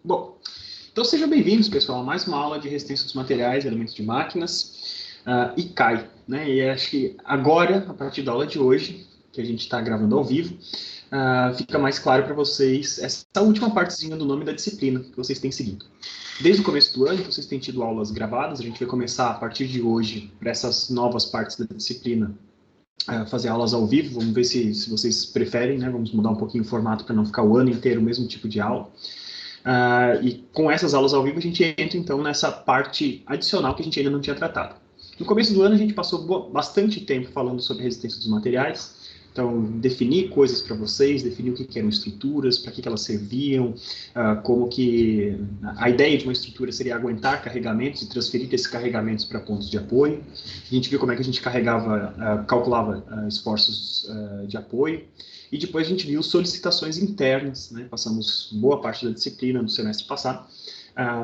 Bom, então sejam bem-vindos, pessoal, a mais uma aula de resistência dos materiais, elementos de máquinas e CAI, né? E acho que agora, a partir da aula de hoje, que a gente está gravando ao vivo, fica mais claro para vocês essa última partezinha do nome da disciplina que vocês têm seguido. Desde o começo do ano, vocês têm tido aulas gravadas, a gente vai começar a partir de hoje, para essas novas partes da disciplina, fazer aulas ao vivo. Vamos ver se vocês preferem, né? Vamos mudar um pouquinho o formato para não ficar o ano inteiro o mesmo tipo de aula. E com essas aulas ao vivo a gente entra então nessa parte adicional que a gente ainda não tinha tratado. No começo do ano a gente passou bastante tempo falando sobre resistência dos materiais, então definir coisas para vocês, definir o que eram estruturas, para que elas serviam, como que a ideia de uma estrutura seria aguentar carregamentos e transferir esses carregamentos para pontos de apoio. A gente viu como é que a gente calculava esforços de apoio. E depois a gente viu solicitações internas, né? Passamos boa parte da disciplina no semestre passado,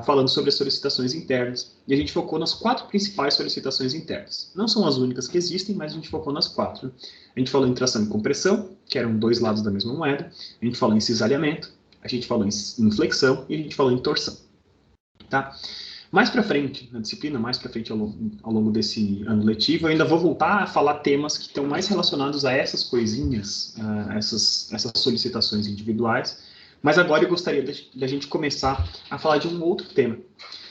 falando sobre as solicitações internas. E a gente focou nas 4 principais solicitações internas. Não são as únicas que existem, mas a gente focou nas 4. A gente falou em tração e compressão, que eram 2 lados da mesma moeda. A gente falou em cisalhamento, a gente falou em flexão e a gente falou em torção. Tá? Mais para frente, na disciplina, mais para frente ao longo desse ano letivo, eu ainda vou voltar a falar temas que estão mais relacionados a essas coisinhas, essas solicitações individuais, mas agora eu gostaria da gente começar a falar de um outro tema.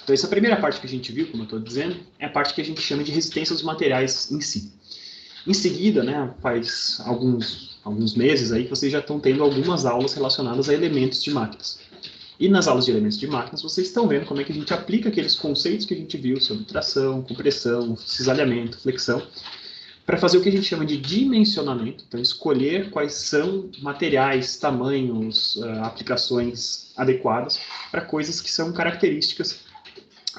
Então, essa primeira parte que a gente viu, como eu estou dizendo, é a parte que a gente chama de resistência dos materiais em si. Em seguida, né, faz alguns meses aí que vocês já estão tendo algumas aulas relacionadas a elementos de máquinas. E nas aulas de elementos de máquinas, vocês estão vendo como é que a gente aplica aqueles conceitos que a gente viu sobre tração, compressão, cisalhamento, flexão, para fazer o que a gente chama de dimensionamento, então escolher quais são materiais, tamanhos, aplicações adequadas para coisas que são características,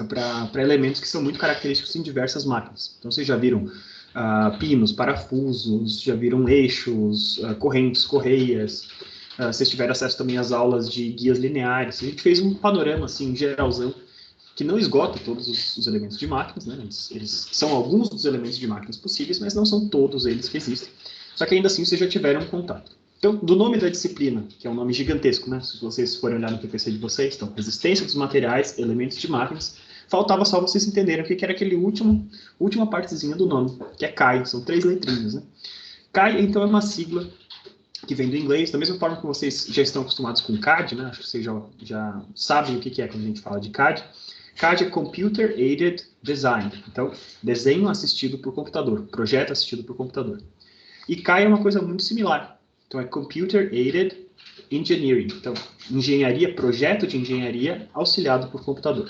para elementos que são muito característicos em diversas máquinas. Então vocês já viram pinos, parafusos, já viram eixos, correntes, correias. Vocês tiveram acesso também às aulas de guias lineares. A gente fez um panorama, assim, geralzão, que não esgota todos os elementos de máquinas, né? Eles são alguns dos elementos de máquinas possíveis, mas não são todos eles que existem. Só que ainda assim vocês já tiveram um contato. Então, do nome da disciplina, que é um nome gigantesco, né? Se vocês forem olhar no PPC de vocês, então, resistência dos materiais, elementos de máquinas, faltava só vocês entenderem o que era aquele última partezinha do nome, que é CAI, são 3 letrinhas, né? CAI, então, é uma sigla que vem do inglês, da mesma forma que vocês já estão acostumados com CAD, né? Acho que vocês já sabem o que é quando a gente fala de CAD. CAD é Computer Aided Design, então, desenho assistido por computador, projeto assistido por computador. E CAI é uma coisa muito similar, então é Computer Aided Engineering, então, engenharia, projeto de engenharia auxiliado por computador.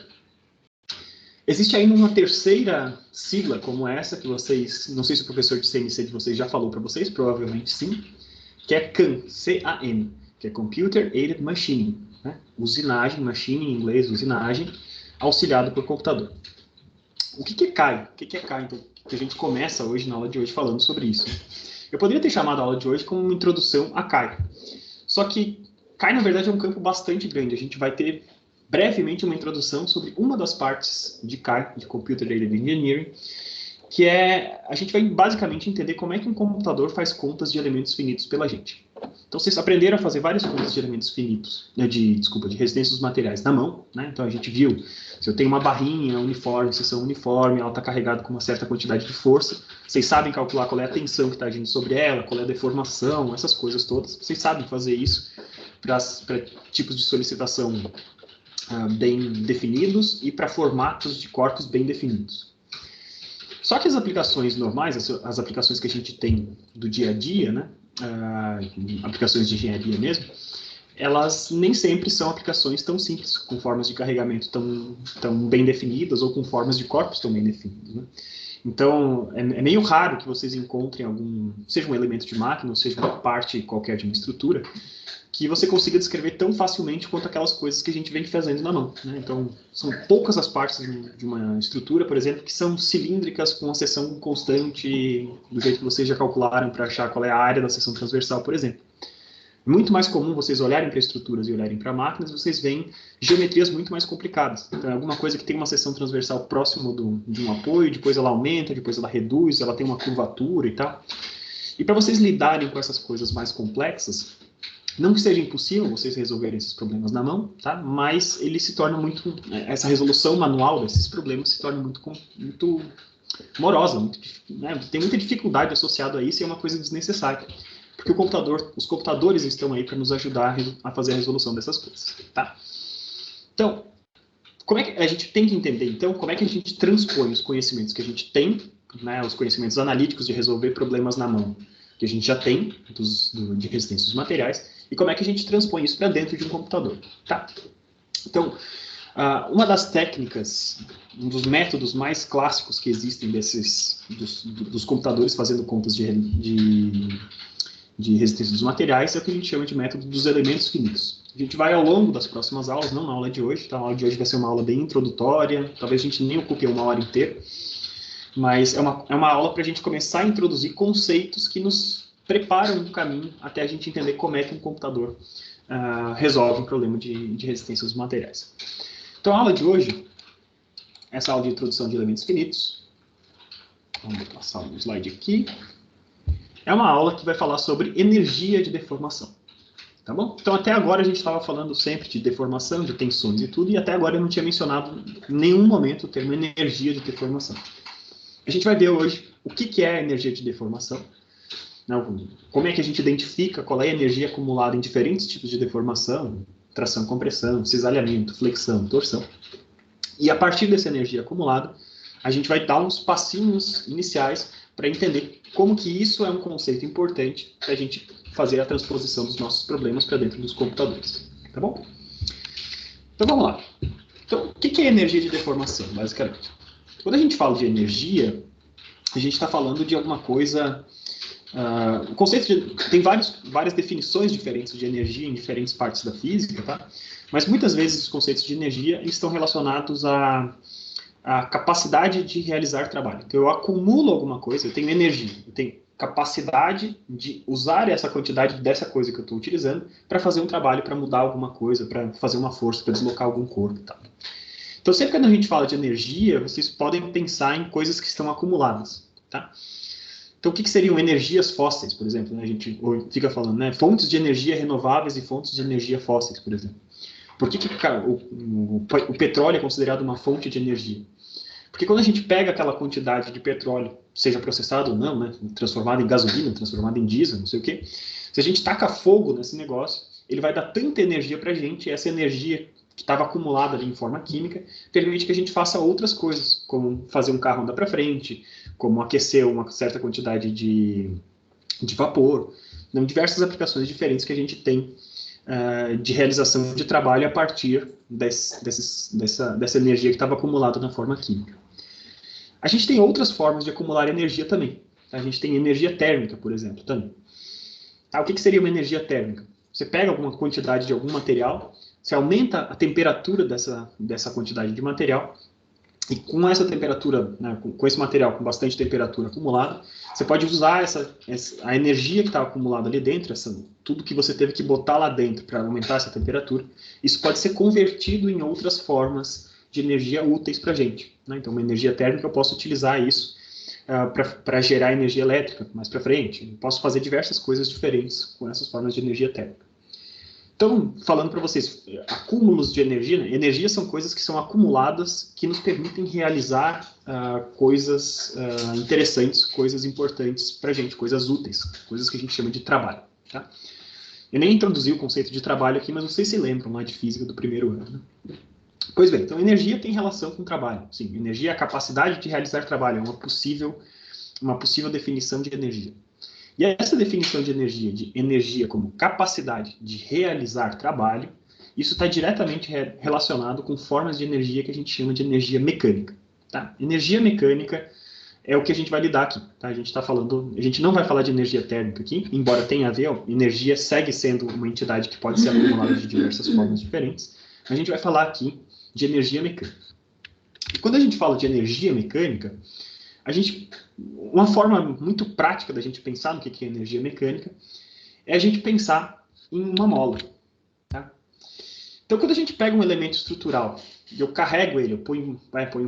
Existe ainda uma terceira sigla como essa, que vocês, não sei se o professor de CNC de vocês já falou para vocês, provavelmente sim, que é CAM, C-A-M, que é Computer Aided Machining, né? Usinagem, machining em inglês, usinagem, auxiliado por computador. O que é CAI? O que é CAI? Então, que a gente começa hoje, na aula de hoje, falando sobre isso. Eu poderia ter chamado a aula de hoje como uma introdução a CAI. Só que CAI, na verdade, é um campo bastante grande. A gente vai ter brevemente uma introdução sobre uma das partes de CAI, de Computer Aided Engineering, que é, a gente vai basicamente entender como é que um computador faz contas de elementos finitos pela gente. Então, vocês aprenderam a fazer várias contas de elementos finitos, né, de resistência dos materiais na mão, né? Então, a gente viu, se eu tenho uma barrinha uniforme, seção uniforme, ela está carregada com uma certa quantidade de força, vocês sabem calcular qual é a tensão que está agindo sobre ela, qual é a deformação, essas coisas todas, vocês sabem fazer isso para tipos de solicitação bem definidos e para formatos de corpos bem definidos. Só que as aplicações normais, as aplicações que a gente tem do dia a dia, né, aplicações de engenharia mesmo, elas nem sempre são aplicações tão simples, com formas de carregamento tão bem definidas ou com formas de corpos tão bem definidas, né? Então, é meio raro que vocês encontrem seja um elemento de máquina, ou seja uma parte qualquer de uma estrutura, que você consiga descrever tão facilmente quanto aquelas coisas que a gente vem fazendo na mão, né? Então, são poucas as partes de uma estrutura, por exemplo, que são cilíndricas com a seção constante, do jeito que vocês já calcularam para achar qual é a área da seção transversal, por exemplo. É muito mais comum vocês olharem para estruturas e olharem para máquinas, vocês veem geometrias muito mais complicadas. Então, é alguma coisa que tem uma seção transversal próximo de um apoio, depois ela aumenta, depois ela reduz, ela tem uma curvatura e tal. E para vocês lidarem com essas coisas mais complexas, Não que seja impossível vocês resolverem esses problemas na mão, tá? Mas ele se torna muito, essa resolução manual desses problemas se torna muito morosa, né? Tem muita dificuldade associada a isso e é uma coisa desnecessária. Porque os computadores estão aí para nos ajudar a fazer a resolução dessas coisas, tá? Então, como é que a gente tem que entender, então, como é que a gente transpõe os conhecimentos que a gente tem, né, os conhecimentos analíticos de resolver problemas na mão, que a gente já tem de resistência dos materiais, e como é que a gente transpõe isso para dentro de um computador, tá? Então, uma das técnicas, um dos métodos mais clássicos que existem dos computadores fazendo contas de resistência dos materiais é o que a gente chama de método dos elementos finitos. A gente vai ao longo das próximas aulas, não na aula de hoje, tá? A aula de hoje vai ser uma aula bem introdutória, talvez a gente nem ocupe uma hora inteira, mas é uma aula para a gente começar a introduzir conceitos que nos preparam um caminho até a gente entender como é que um computador resolve um problema de resistência dos materiais. Então, a aula de hoje, essa aula de introdução de elementos finitos, vamos passar um slide aqui, é uma aula que vai falar sobre energia de deformação. Tá bom? Então, até agora a gente estava falando sempre de deformação, de tensões e tudo, e até agora eu não tinha mencionado em nenhum momento o termo energia de deformação. A gente vai ver hoje o que é a energia de deformação, como é que a gente identifica qual é a energia acumulada em diferentes tipos de deformação, tração, compressão, cisalhamento, flexão, torção. E a partir dessa energia acumulada, a gente vai dar uns passinhos iniciais para entender como que isso é um conceito importante para a gente fazer a transposição dos nossos problemas para dentro dos computadores. Tá bom? Então vamos lá. Então, o que é energia de deformação, basicamente? Quando a gente fala de energia, a gente está falando de alguma coisa... o conceito tem várias definições diferentes de energia em diferentes partes da física, tá? Mas muitas vezes os conceitos de energia estão relacionados à capacidade de realizar trabalho. Então eu acumulo alguma coisa, eu tenho energia, eu tenho capacidade de usar essa quantidade dessa coisa que eu estou utilizando para fazer um trabalho, para mudar alguma coisa, para fazer uma força, para deslocar algum corpo e tal. Então sempre que a gente fala de energia, vocês podem pensar em coisas que estão acumuladas, tá? Então, o que seriam energias fósseis, por exemplo? Né? A gente fica falando, né? Fontes de energia renováveis e fontes de energia fósseis, por exemplo. Por que o petróleo é considerado uma fonte de energia? Porque quando a gente pega aquela quantidade de petróleo, seja processado ou não, né? Transformado em gasolina, transformado em diesel, não sei o quê, se a gente taca fogo nesse negócio, ele vai dar tanta energia para a gente, e essa energia que estava acumulada ali em forma química, permite que a gente faça outras coisas, como fazer um carro andar para frente, como aquecer uma certa quantidade de vapor, diversas aplicações diferentes que a gente tem de realização de trabalho a partir dessa energia que estava acumulada na forma química. A gente tem outras formas de acumular energia também. A gente tem energia térmica, por exemplo, também. O que seria uma energia térmica? Você pega alguma quantidade de algum material, você aumenta a temperatura dessa quantidade de material, e com essa temperatura, né, com esse material com bastante temperatura acumulada, você pode usar a energia que está acumulada ali dentro, tudo que você teve que botar lá dentro para aumentar essa temperatura, isso pode ser convertido em outras formas de energia úteis para a gente. Né? Então, uma energia térmica, eu posso utilizar isso para gerar energia elétrica mais para frente. Eu posso fazer diversas coisas diferentes com essas formas de energia térmica. Então, falando para vocês, acúmulos de energia, né? Energias são coisas que são acumuladas que nos permitem realizar coisas interessantes, coisas importantes para a gente, coisas úteis, coisas que a gente chama de trabalho. Tá? Eu nem introduzi o conceito de trabalho aqui, mas vocês se lembram lá de física do primeiro ano. Né? Pois bem, então energia tem relação com trabalho. Sim, energia é a capacidade de realizar trabalho, é uma possível definição de energia. E essa definição de energia como capacidade de realizar trabalho, isso está diretamente relacionado com formas de energia que a gente chama de energia mecânica. Tá? Energia mecânica é o que a gente vai lidar aqui. Tá? A gente não vai falar de energia térmica aqui, embora tenha a ver, energia segue sendo uma entidade que pode ser acumulada de diversas formas diferentes. A gente vai falar aqui de energia mecânica. E quando a gente fala de energia mecânica, uma forma muito prática da gente pensar no que é energia mecânica é a gente pensar em uma mola. Tá? Então, quando a gente pega um elemento estrutural e eu carrego ele, eu ponho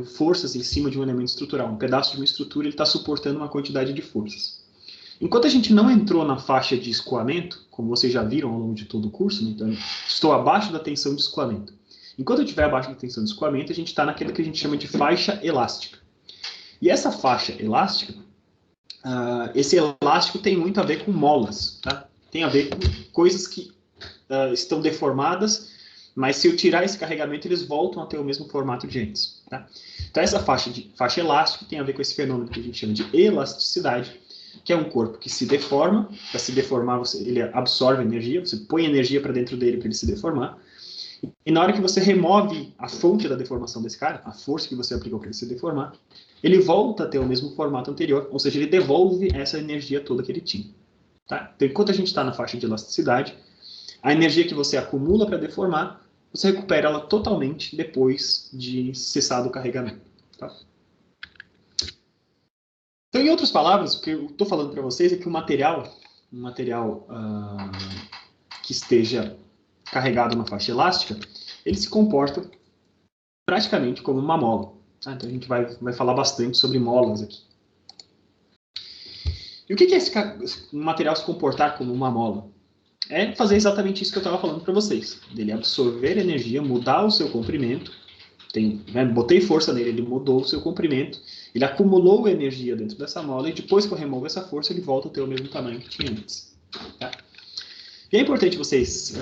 forças em cima de um elemento estrutural, um pedaço de uma estrutura, ele está suportando uma quantidade de forças. Enquanto a gente não entrou na faixa de escoamento, como vocês já viram ao longo de todo o curso, né? Então, estou abaixo da tensão de escoamento. Enquanto eu estiver abaixo da tensão de escoamento, a gente está naquilo que a gente chama de faixa elástica. E essa faixa elástica, esse elástico tem muito a ver com molas, tá? Tem a ver com coisas que estão deformadas, mas se eu tirar esse carregamento, eles voltam a ter o mesmo formato de antes. Tá? Então, essa faixa elástica tem a ver com esse fenômeno que a gente chama de elasticidade, que é um corpo que se deforma. Para se deformar, ele absorve energia, você põe energia para dentro dele para ele se deformar. E na hora que você remove a fonte da deformação desse cara, a força que você aplicou para ele se deformar, ele volta a ter o mesmo formato anterior, ou seja, ele devolve essa energia toda que ele tinha. Tá? Então, enquanto a gente está na faixa de elasticidade, a energia que você acumula para deformar, você recupera ela totalmente depois de cessar o carregamento. Tá? Então, em outras palavras, o que eu estou falando para vocês é que um material que esteja carregado na faixa elástica, ele se comporta praticamente como uma mola. Tá? Então, a gente vai falar bastante sobre molas aqui. E o que é esse material se comportar como uma mola? É fazer exatamente isso que eu estava falando para vocês. Dele absorver energia, mudar o seu comprimento. Botei força nele, ele mudou o seu comprimento. Ele acumulou energia dentro dessa mola e depois que eu removo essa força, ele volta a ter o mesmo tamanho que tinha antes. Tá? E é importante vocês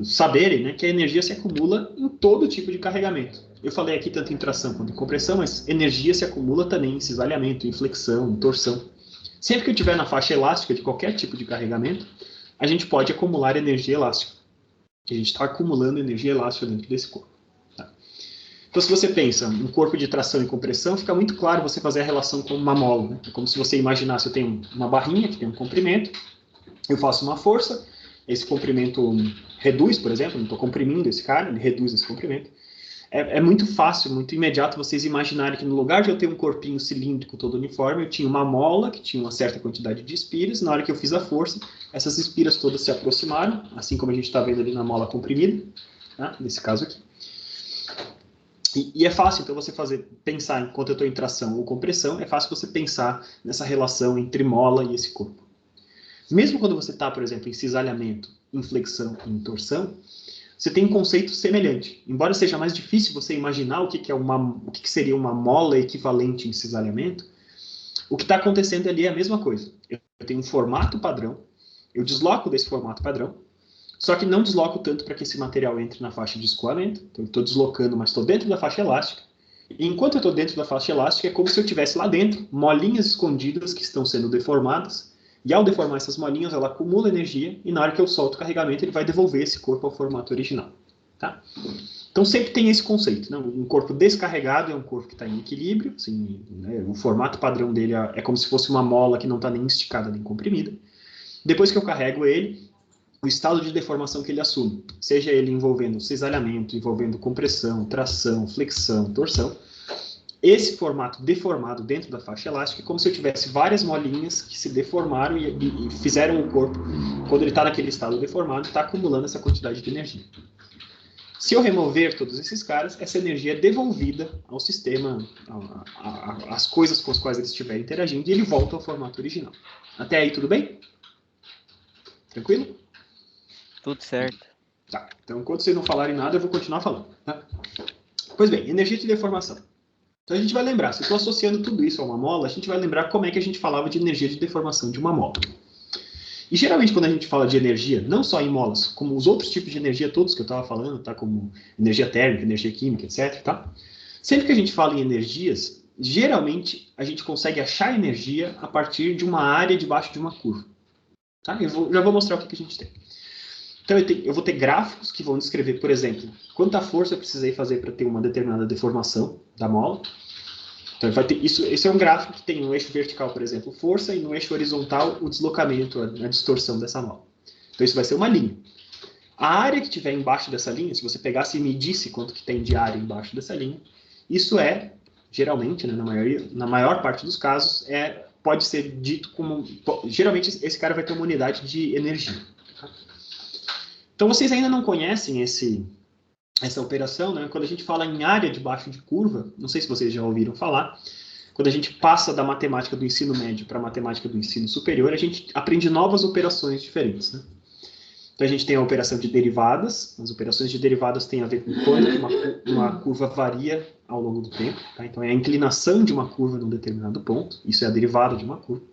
saberem, né, que a energia se acumula em todo tipo de carregamento. Eu falei aqui tanto em tração quanto em compressão, mas energia se acumula também em cisalhamento, em flexão, em torção. Sempre que eu estiver na faixa elástica de qualquer tipo de carregamento, a gente pode acumular energia elástica. A gente está acumulando energia elástica dentro desse corpo. Tá? Então, se você pensa em corpo de tração e compressão, fica muito claro você fazer a relação com uma mola. Né? É como se você imaginasse, eu tenho uma barrinha que tem um comprimento, eu faço uma força, esse comprimento reduz, por exemplo, não estou comprimindo esse cara, ele reduz esse comprimento. É muito fácil, muito imediato vocês imaginarem que no lugar de eu ter um corpinho cilíndrico todo uniforme, eu tinha uma mola que tinha uma certa quantidade de espiras. Na hora que eu fiz a força, essas espiras todas se aproximaram, assim como a gente está vendo ali na mola comprimida, tá? Nesse caso aqui. E é fácil, então, você pensar, enquanto eu estou em tração ou compressão, é fácil você pensar nessa relação entre mola e esse corpo. Mesmo quando você está, por exemplo, em cisalhamento, em flexão e em torção, você tem um conceito semelhante. Embora seja mais difícil você imaginar o que seria uma mola equivalente em cisalhamento, o que está acontecendo ali é a mesma coisa. Eu tenho um formato padrão, eu desloco desse formato padrão, só que não desloco tanto para que esse material entre na faixa de escoamento. Então, eu estou deslocando, mas estou dentro da faixa elástica. E enquanto eu estou dentro da faixa elástica, é como se eu tivesse lá dentro molinhas escondidas que estão sendo deformadas. E ao deformar essas molinhas, ela acumula energia e na hora que eu solto o carregamento, ele vai devolver esse corpo ao formato original. Tá? Então sempre tem esse conceito. Né? Um corpo descarregado é um corpo que está em equilíbrio. Assim, né? O formato padrão dele é como se fosse uma mola que não está nem esticada nem comprimida. Depois que eu carrego ele, o estado de deformação que ele assume, seja ele envolvendo cisalhamento, envolvendo compressão, tração, flexão, torção, esse formato deformado dentro da faixa elástica é como se eu tivesse várias molinhas que se deformaram e fizeram o corpo, quando ele está naquele estado deformado, está acumulando essa quantidade de energia. Se eu remover todos esses caras, essa energia é devolvida ao sistema, às coisas com as quais ele estiver interagindo, e ele volta ao formato original. Até aí, tudo bem? Tranquilo? Tudo certo. Tá. Então, enquanto vocês não falarem nada, eu vou continuar falando. Tá? Pois bem, energia de deformação. Então a gente vai lembrar, se eu estou associando tudo isso a uma mola, a gente vai lembrar como é que a gente falava de energia de deformação de uma mola. E geralmente quando a gente fala de energia, não só em molas, como os outros tipos de energia todos que eu estava falando, tá? Como energia térmica, energia química, etc. Tá? Sempre que a gente fala em energias, geralmente a gente consegue achar energia a partir de uma área debaixo de uma curva. Tá? Já vou mostrar o que a gente tem. Então eu vou ter gráficos que vão descrever, por exemplo, quanta força eu precisei fazer para ter uma determinada deformação da mola. Então vai ter esse é um gráfico que tem no eixo vertical, por exemplo, força, e no eixo horizontal o deslocamento, a distorção dessa mola. Então isso vai ser uma linha. A área que tiver embaixo dessa linha, se você pegasse e medisse quanto que tem de área embaixo dessa linha, isso é, geralmente, né, na maior parte dos casos, pode ser dito como... Geralmente esse cara vai ter uma unidade de energia. Então, vocês ainda não conhecem essa operação, né? Quando a gente fala em área debaixo de curva, não sei se vocês já ouviram falar, quando a gente passa da matemática do ensino médio para a matemática do ensino superior, a gente aprende novas operações diferentes, né? Então, a gente tem a operação de derivadas. As operações de derivadas têm a ver com quanto uma curva varia ao longo do tempo. Tá? Então, é a inclinação de uma curva num determinado ponto. Isso é a derivada de uma curva.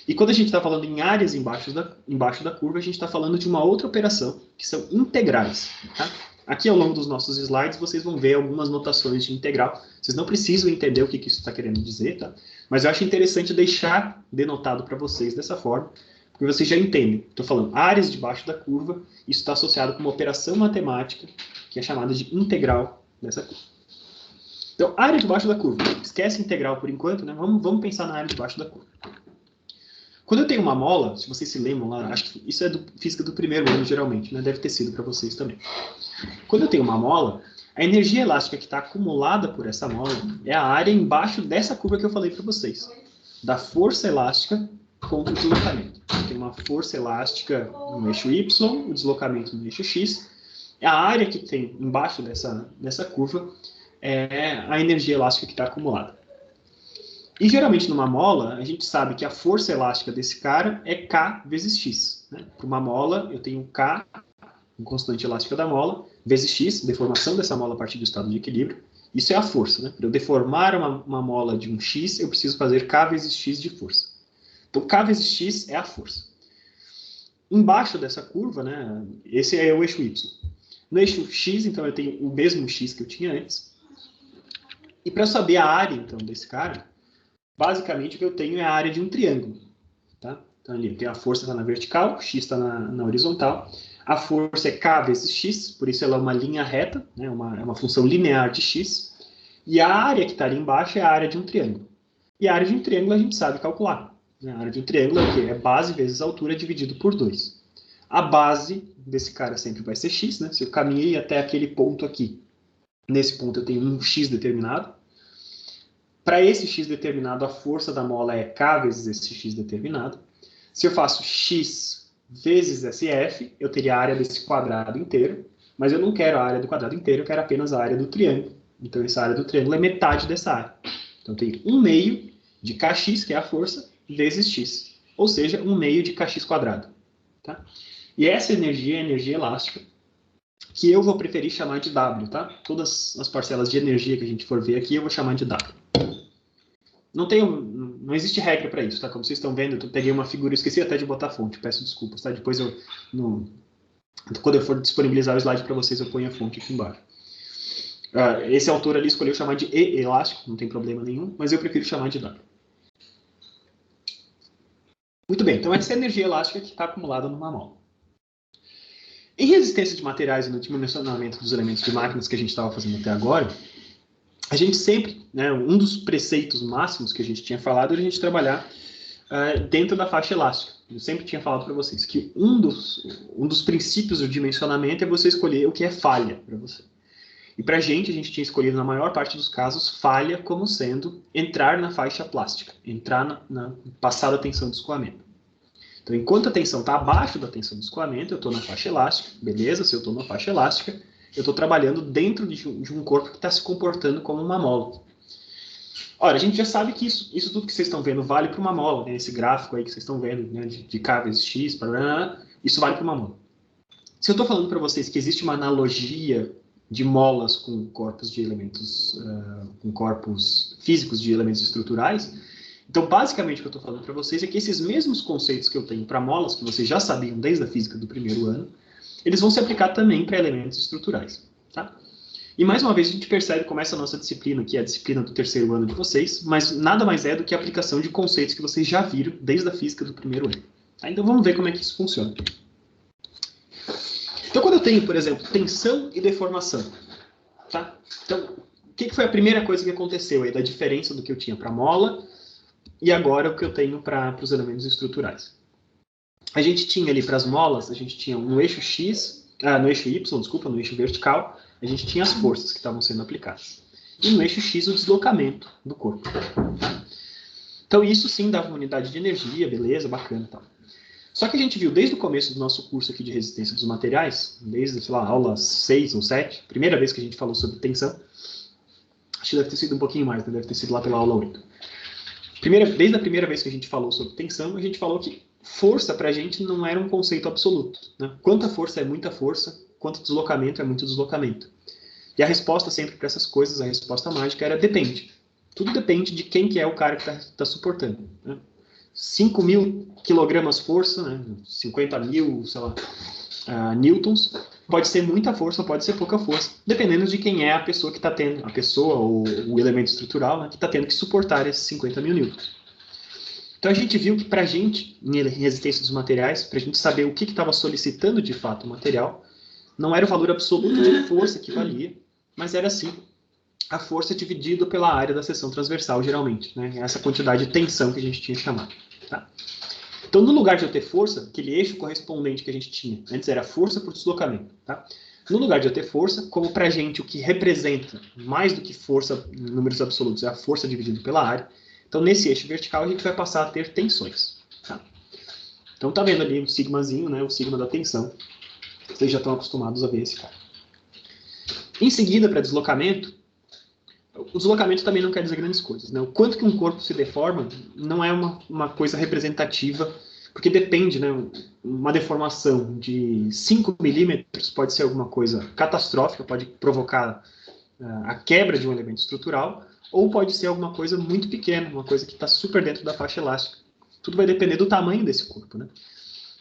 E quando a gente está falando em áreas embaixo da curva, a gente está falando de uma outra operação, que são integrais. Tá? Aqui, ao longo dos nossos slides, vocês vão ver algumas notações de integral. Vocês não precisam entender o que isso está querendo dizer, tá? Mas eu acho interessante deixar denotado para vocês dessa forma, porque vocês já entendem. Estou falando áreas debaixo da curva, isso está associado com uma operação matemática, que é chamada de integral dessa curva. Então, área debaixo da curva. Esquece integral por enquanto, né? Vamos pensar na área debaixo da curva. Quando eu tenho uma mola, se vocês se lembram lá, acho que isso é física do primeiro ano, geralmente, né? Deve ter sido para vocês também. Quando eu tenho uma mola, a energia elástica que está acumulada por essa mola é a área embaixo dessa curva que eu falei para vocês, da força elástica contra o deslocamento. Tem uma força elástica no eixo Y, o deslocamento no eixo X. A área que tem embaixo dessa curva é a energia elástica que está acumulada. E geralmente numa mola, a gente sabe que a força elástica desse cara é K vezes X. Né? Para uma mola, eu tenho K, constante elástica da mola, vezes X, deformação dessa mola a partir do estado de equilíbrio. Isso é a força. Né? Para eu deformar uma mola de um X, eu preciso fazer K vezes X de força. Então, K vezes X é a força. Embaixo dessa curva, né, esse é o eixo Y. No eixo X, então, eu tenho o mesmo X que eu tinha antes. E para saber a área, então, desse cara, basicamente o que eu tenho é a área de um triângulo. Tá? Então, ali eu tenho a força está na vertical, X está na horizontal. A força é K vezes X, por isso ela é uma linha reta, né, é uma função linear de X. E a área que está ali embaixo é a área de um triângulo. E a área de um triângulo a gente sabe calcular. A área de um triângulo é o quê? É base vezes altura dividido por 2. A base desse cara sempre vai ser x, né? Se eu caminhei até aquele ponto aqui, nesse ponto eu tenho um x determinado. Para esse x determinado, a força da mola é k vezes esse x determinado. Se eu faço x vezes SF, eu teria a área desse quadrado inteiro, mas eu não quero a área do quadrado inteiro, eu quero apenas a área do triângulo. Então, essa área do triângulo é metade dessa área. Então, eu tenho 1/2 de kx, que é a força, vezes x, ou seja, 1/2 de kx quadrado. Tá? E essa energia é a energia elástica, que eu vou preferir chamar de W. Tá? Todas as parcelas de energia que a gente for ver aqui, eu vou chamar de W. Não existe regra para isso, tá? Como vocês estão vendo, eu peguei uma figura, eu esqueci até de botar a fonte, peço desculpas, tá? Depois quando eu for disponibilizar o slide para vocês, eu ponho a fonte aqui embaixo. Esse autor ali escolheu chamar de E elástico, não tem problema nenhum, mas eu prefiro chamar de W. Muito bem, então essa é a energia elástica que está acumulada numa mola. Em resistência de materiais e no dimensionamento dos elementos de máquinas que a gente estava fazendo até agora, a gente sempre, né, um dos preceitos máximos que a gente tinha falado era a gente trabalhar dentro da faixa elástica. Eu sempre tinha falado para vocês que um dos princípios do dimensionamento é você escolher o que é falha para você. E para a gente tinha escolhido, na maior parte dos casos, falha como sendo entrar na faixa plástica, entrar na passada tensão de escoamento. Então, enquanto a tensão está abaixo da tensão de escoamento, eu estou na faixa elástica, beleza? Se eu estou na faixa elástica, eu estou trabalhando dentro de um corpo que está se comportando como uma mola. Ora, a gente já sabe que isso tudo que vocês estão vendo vale para uma mola, né? Esse gráfico aí que vocês estão vendo, né? de K vezes X, isso vale para uma mola. Se eu estou falando para vocês que existe uma analogia de molas com corpos de elementos, com corpos físicos de elementos estruturais, então basicamente o que eu estou falando para vocês é que esses mesmos conceitos que eu tenho para molas, que vocês já sabiam desde a física do primeiro ano, eles vão se aplicar também para elementos estruturais. Tá? E mais uma vez a gente percebe como essa nossa disciplina, que é a disciplina do terceiro ano de vocês, mas nada mais é do que a aplicação de conceitos que vocês já viram desde a física do primeiro ano. Tá? Então vamos ver como é que isso funciona. Então, quando eu tenho, por exemplo, tensão e deformação, tá? Então, o que foi a primeira coisa que aconteceu aí da diferença do que eu tinha para a mola e agora o que eu tenho para os elementos estruturais? A gente tinha ali para as molas, a gente tinha no eixo X, no eixo Y, desculpa, no eixo vertical, a gente tinha as forças que estavam sendo aplicadas. E no eixo X, o deslocamento do corpo. Tá? Então, isso sim dava uma unidade de energia, beleza, bacana e tal. Só que a gente viu desde o começo do nosso curso aqui de resistência dos materiais, desde, sei lá, aula 6 ou 7, primeira vez que a gente falou sobre tensão, Acho que deve ter sido um pouquinho mais, né? Deve ter sido lá pela aula 8. Desde a primeira vez que a gente falou sobre tensão, a gente falou que força para a gente não era um conceito absoluto. Né? Quanta força é muita força, quanto deslocamento é muito deslocamento. E a resposta sempre para essas coisas, a resposta mágica era depende. Tudo depende de quem que é o cara que está suportando. Né? 5.000 quilogramas força, né? 50.000, sei lá, newtons, pode ser muita força ou pode ser pouca força, dependendo de quem é a pessoa que está tendo, a pessoa ou o elemento estrutural, né, que está tendo que suportar esses 50.000 newtons. Então a gente viu que para a gente, em resistência dos materiais, para a gente saber o que estava solicitando de fato o material, não era o valor absoluto de força que valia, mas era sim a força dividida pela área da seção transversal, geralmente. Né? Essa quantidade de tensão que a gente tinha chamado. Tá? Então, no lugar de eu ter força, aquele eixo correspondente que a gente tinha, antes era força por deslocamento. Tá? No lugar de eu ter força, como para a gente o que representa mais do que força em números absolutos é a força dividida pela área, então nesse eixo vertical a gente vai passar a ter tensões. Tá? Então tá vendo ali o sigmazinho, né, o sigma da tensão. Vocês já estão acostumados a ver esse cara. Em seguida, para deslocamento, o deslocamento também não quer dizer grandes coisas. Né? O quanto que um corpo se deforma não é uma coisa representativa, porque depende, né? Uma deformação de 5 milímetros pode ser alguma coisa catastrófica, pode provocar a quebra de um elemento estrutural, ou pode ser alguma coisa muito pequena, uma coisa que está super dentro da faixa elástica. Tudo vai depender do tamanho desse corpo. Né?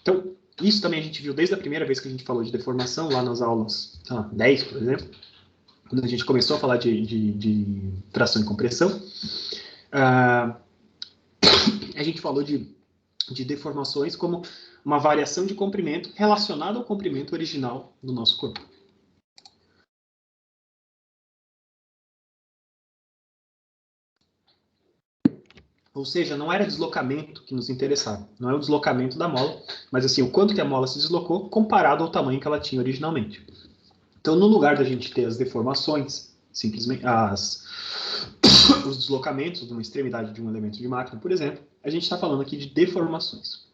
Então, isso também a gente viu desde a primeira vez que a gente falou de deformação, lá nas aulas 10, por exemplo, quando a gente começou a falar de tração e compressão, a gente falou de deformações como uma variação de comprimento relacionada ao comprimento original do nosso corpo. Ou seja, não era deslocamento que nos interessava, não é o deslocamento da mola, mas assim, o quanto que a mola se deslocou comparado ao tamanho que ela tinha originalmente. Então, no lugar da gente ter as deformações, simplesmente os deslocamentos de uma extremidade de um elemento de máquina, por exemplo, a gente está falando aqui de deformações.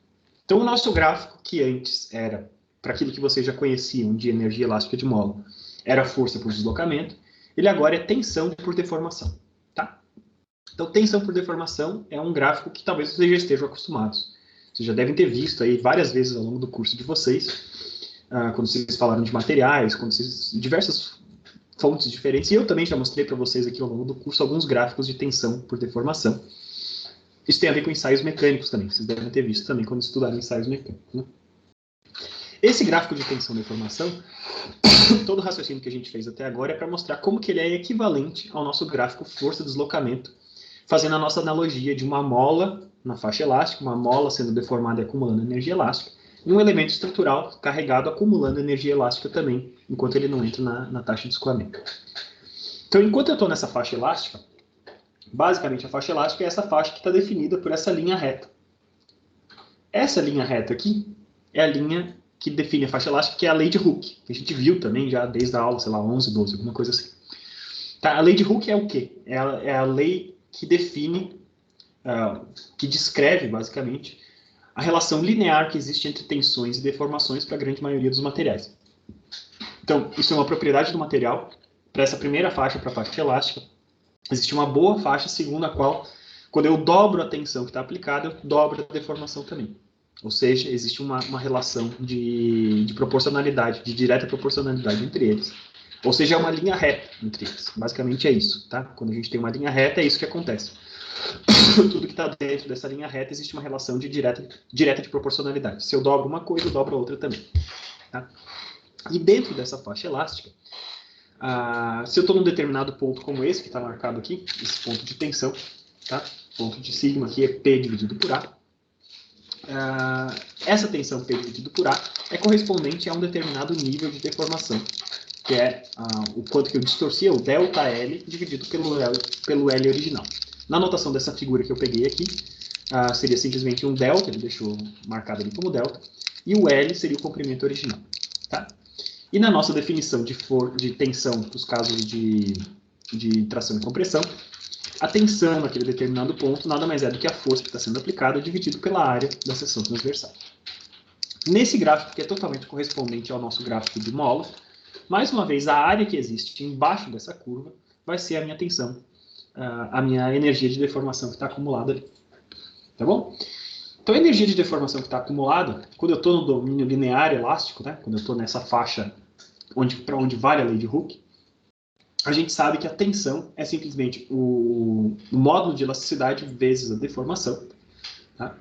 Então, o nosso gráfico, que antes era, para aquilo que vocês já conheciam de energia elástica de mola, era força por deslocamento, ele agora é tensão por deformação. Tá? Então, tensão por deformação é um gráfico que talvez vocês já estejam acostumados. Vocês já devem ter visto aí várias vezes ao longo do curso de vocês, quando vocês falaram de materiais, quando vocês, diversas fontes diferentes, e eu também já mostrei para vocês aqui ao longo do curso alguns gráficos de tensão por deformação. Isso tem a ver com ensaios mecânicos também, vocês devem ter visto também quando estudaram ensaios mecânicos. Né? Esse gráfico de tensão e deformação, todo o raciocínio que a gente fez até agora é para mostrar como que ele é equivalente ao nosso gráfico força-deslocamento, fazendo a nossa analogia de uma mola na faixa elástica, uma mola sendo deformada e acumulando energia elástica, e um elemento estrutural carregado acumulando energia elástica também, enquanto ele não entra na taxa de escoamento. Então, enquanto eu estou nessa faixa elástica, basicamente a faixa elástica é essa faixa que está definida por essa linha reta. Essa linha reta aqui é a linha que define a faixa elástica, que é a lei de Hooke, que a gente viu também já desde a aula, sei lá, 11, 12, alguma coisa assim. Tá, a lei de Hooke é o quê? É a lei que define, que descreve, basicamente, a relação linear que existe entre tensões e deformações para a grande maioria dos materiais. Então, isso é uma propriedade do material. Para essa primeira faixa, para a faixa elástica, existe uma boa faixa segundo a qual, quando eu dobro a tensão que está aplicada, eu dobro a deformação também. Ou seja, existe uma relação de proporcionalidade, de direta proporcionalidade entre eles. Ou seja, é uma linha reta entre eles. Basicamente é isso. Tá? Quando a gente tem uma linha reta, é isso que acontece. Tudo que está dentro dessa linha reta existe uma relação de direta de proporcionalidade. Se eu dobro uma coisa, eu dobro a outra também. Tá? E dentro dessa faixa elástica, se eu estou num determinado ponto como esse, que está marcado aqui, esse ponto de tensão, tá? Ponto de sigma aqui é P dividido por A. Essa tensão P dividido por A é correspondente a um determinado nível de deformação, que é o quanto que eu distorcia, o ΔL, dividido pelo L original. Na notação dessa figura que eu peguei aqui, seria simplesmente um delta, ele deixou marcado ali como delta, e o L seria o comprimento original. Tá? E na nossa definição de tensão para os casos de tração e compressão, a tensão naquele determinado ponto nada mais é do que a força que está sendo aplicada dividido pela área da seção transversal. Nesse gráfico, que é totalmente correspondente ao nosso gráfico de mola, mais uma vez, a área que existe embaixo dessa curva vai ser a minha tensão, a minha energia de deformação que está acumulada ali. Tá bom? Então, a energia de deformação que está acumulada, quando eu estou no domínio linear elástico, né, quando eu estou nessa faixa para onde vale a lei de Hooke, a gente sabe que a tensão é simplesmente o módulo de elasticidade vezes a deformação. Tá?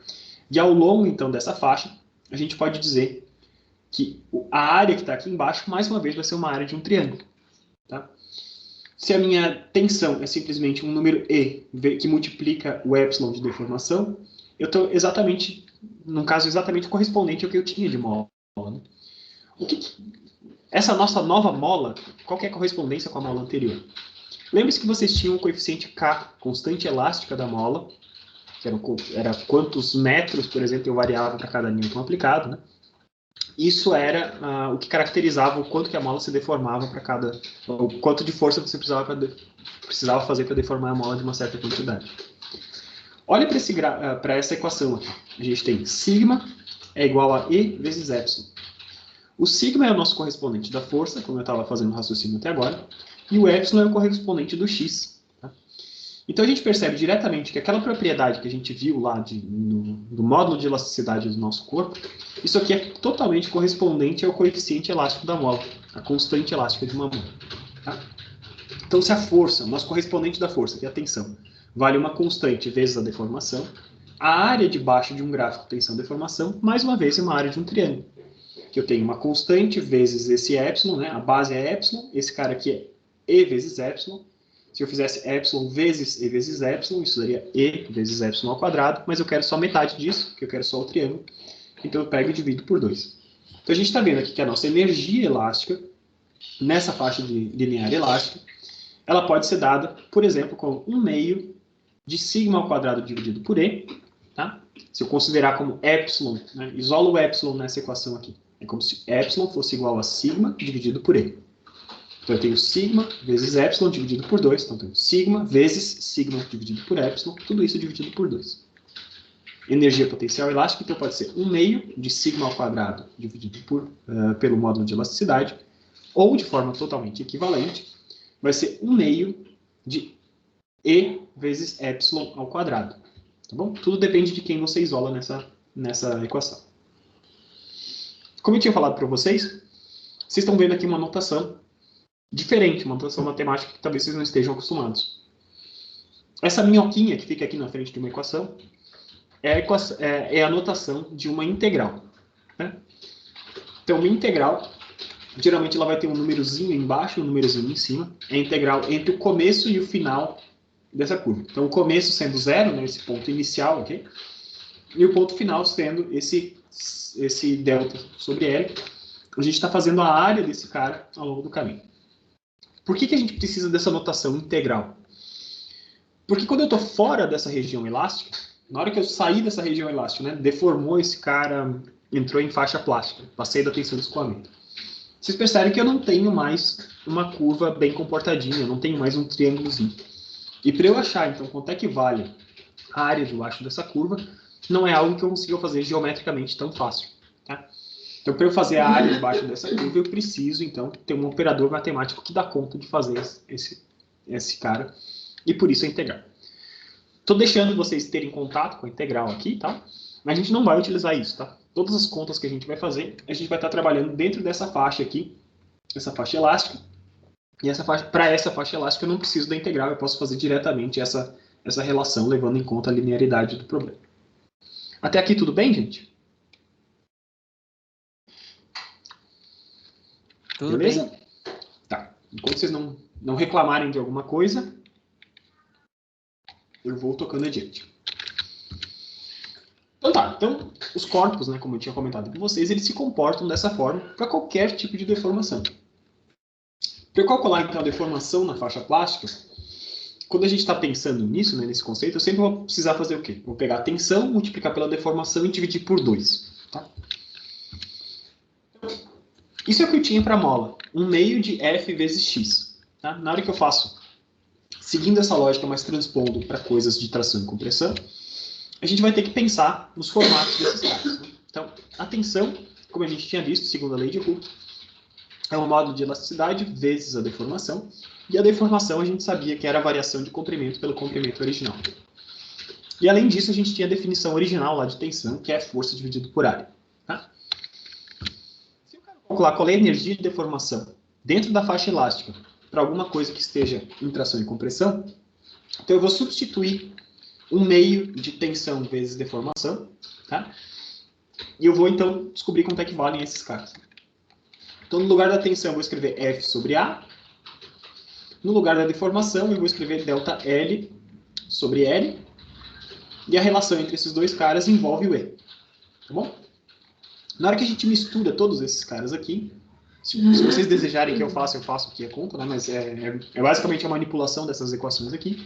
E ao longo, então, dessa faixa, a gente pode dizer que a área que está aqui embaixo, mais uma vez, vai ser uma área de um triângulo. Tá? Se a minha tensão é simplesmente um número E que multiplica o epsilon de deformação, eu estou exatamente, num caso exatamente correspondente ao que eu tinha de mola. Né? Essa nossa nova mola, qual que é a correspondência com a mola anterior? Lembre-se que vocês tinham o coeficiente K, constante elástica da mola, que era quantos metros, por exemplo, eu variava para cada newton aplicado, né? Isso era o que caracterizava o quanto que a mola se deformava para cada... o quanto de força você precisava fazer para deformar a mola de uma certa quantidade. Olha para essa equação aqui. A gente tem sigma é igual a E vezes epsilon. O sigma é o nosso correspondente da força, como eu estava fazendo o raciocínio até agora, e o epsilon é o correspondente do x. Tá? Então a gente percebe diretamente que aquela propriedade que a gente viu lá do módulo de elasticidade do nosso corpo, isso aqui é totalmente correspondente ao coeficiente elástico da mola, a constante elástica de uma mola. Tá? Então se a força, o nosso correspondente da força, que é a tensão, vale uma constante vezes a deformação, a área debaixo de um gráfico tensão-deformação, mais uma vez, é uma área de um triângulo. Que eu tenho uma constante vezes esse epsilon, né? A base é epsilon, esse cara aqui é E vezes epsilon. Se eu fizesse epsilon vezes E vezes epsilon, isso daria E vezes epsilon ao quadrado, mas eu quero só metade disso, que eu quero só o triângulo. Então eu pego e divido por 2. Então a gente está vendo aqui que a nossa energia elástica, nessa faixa de linear elástica, ela pode ser dada, por exemplo, com 1/2 de sigma ao quadrado dividido por E. Tá? Se eu considerar como epsilon, né? Isolo o epsilon nessa equação aqui. É como se epsilon fosse igual a sigma dividido por E. Então eu tenho sigma vezes epsilon dividido por 2. Então eu tenho sigma vezes sigma dividido por epsilon. Tudo isso dividido por 2. Energia potencial elástica, então pode ser 1/2 de sigma ao quadrado dividido pelo módulo de elasticidade. Ou, de forma totalmente equivalente, vai ser 1/2 de E vezes epsilon ao quadrado. Tá bom? Tudo depende de quem você isola nessa equação. Como eu tinha falado para vocês, vocês estão vendo aqui uma notação diferente, uma notação matemática que talvez vocês não estejam acostumados. Essa minhoquinha que fica aqui na frente de uma equação é a notação de uma integral. Né? Então, uma integral, geralmente ela vai ter um númerozinho embaixo e um númerozinho em cima. É a integral entre o começo e o final dessa curva. Então, o começo sendo 0, né, esse ponto inicial aqui, e o ponto final sendo esse delta sobre L. A gente está fazendo a área desse cara ao longo do caminho. Por que a gente precisa dessa notação integral? Porque quando eu estou fora dessa região elástica, na hora que eu sair dessa região elástica, né, deformou esse cara, entrou em faixa plástica, passei da tensão de escoamento. Vocês percebem que eu não tenho mais uma curva bem comportadinha, eu não tenho mais um triângulozinho. E para eu achar, então, quanto é que vale a área debaixo dessa curva, não é algo que eu consiga fazer geometricamente tão fácil. Tá? Então, para eu fazer a área debaixo dessa curva, eu preciso, então, ter um operador matemático que dá conta de fazer esse cara, e por isso a integral. Estou deixando vocês terem contato com a integral aqui, tá? Mas a gente não vai utilizar isso, tá? Todas as contas que a gente vai fazer, a gente vai estar trabalhando dentro dessa faixa aqui, essa faixa elástica, e para essa faixa elástica eu não preciso da integral, eu posso fazer diretamente essa relação, levando em conta a linearidade do problema. Até aqui tudo bem, gente? Tudo beleza? bem. Tá. Enquanto vocês não reclamarem de alguma coisa, eu vou tocando adiante. Então tá, então os corpos, né, como eu tinha comentado com vocês, eles se comportam dessa forma para qualquer tipo de deformação. Para eu calcular então a deformação na faixa plástica, quando a gente está pensando nisso, né, nesse conceito, eu sempre vou precisar fazer o quê? Vou pegar a tensão, multiplicar pela deformação e dividir por 2. Tá? Isso é o que eu tinha para a mola, 1/2 de F vezes X. Tá? Na hora que eu faço, seguindo essa lógica, mas transpondo para coisas de tração e compressão, a gente vai ter que pensar nos formatos desses caras. Né? Então, a tensão, como a gente tinha visto, segundo a lei de Hooke, é um módulo de elasticidade vezes a deformação. E a deformação a gente sabia que era a variação de comprimento pelo comprimento original. E além disso, a gente tinha a definição original lá de tensão, que é força dividido por área. Tá? Se eu quero calcular qual é a energia de deformação dentro da faixa elástica para alguma coisa que esteja em tração e compressão, então eu vou substituir um meio de tensão vezes deformação, tá? E eu vou então descobrir quanto é que valem esses caras. Então, no lugar da tensão, eu vou escrever F sobre A. No lugar da deformação, eu vou escrever delta L sobre L. E a relação entre esses dois caras envolve o E. Tá bom? Na hora que a gente mistura todos esses caras aqui, se vocês desejarem que eu faço aqui a conta, né? Mas é basicamente a manipulação dessas equações aqui.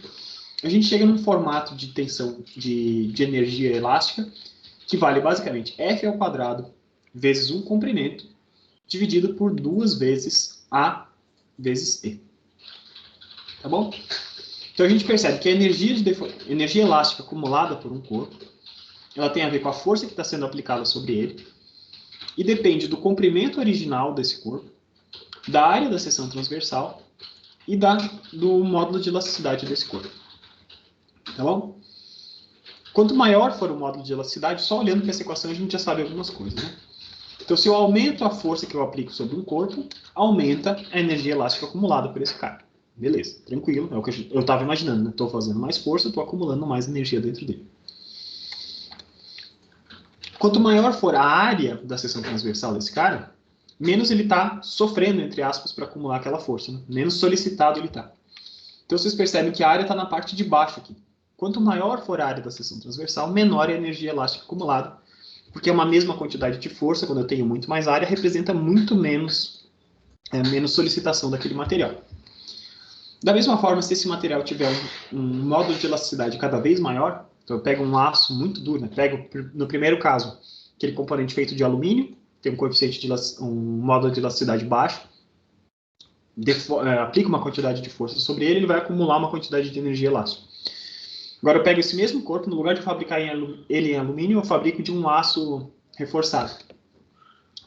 A gente chega num formato de tensão de energia elástica que vale basicamente F ao quadrado vezes um comprimento dividido por 2 vezes A vezes E. Tá bom? Então a gente percebe que a energia elástica acumulada por um corpo, ela tem a ver com a força que está sendo aplicada sobre ele e depende do comprimento original desse corpo, da área da seção transversal e do módulo de elasticidade desse corpo. Tá bom? Quanto maior for o módulo de elasticidade, só olhando para essa equação a gente já sabe algumas coisas, né? Então, se eu aumento a força que eu aplico sobre um corpo, aumenta a energia elástica acumulada por esse cara. Beleza, tranquilo, é o que eu estava imaginando, né? Estou fazendo mais força, estou acumulando mais energia dentro dele. Quanto maior for a área da seção transversal desse cara, menos ele está sofrendo, entre aspas, para acumular aquela força, né? Menos solicitado ele está. Então, vocês percebem que a área está na parte de baixo aqui. Quanto maior for a área da seção transversal, menor é a energia elástica acumulada, porque é uma mesma quantidade de força, quando eu tenho muito mais área, representa muito menos solicitação daquele material. Da mesma forma, se esse material tiver um módulo de elasticidade cada vez maior, então eu pego um aço muito duro, né? Pego, no primeiro caso, aquele componente feito de alumínio, tem um coeficiente um módulo de elasticidade baixo, aplica uma quantidade de força sobre ele, ele vai acumular uma quantidade de energia elástica. Agora eu pego esse mesmo corpo, no lugar de fabricar ele em alumínio, eu fabrico de um aço reforçado.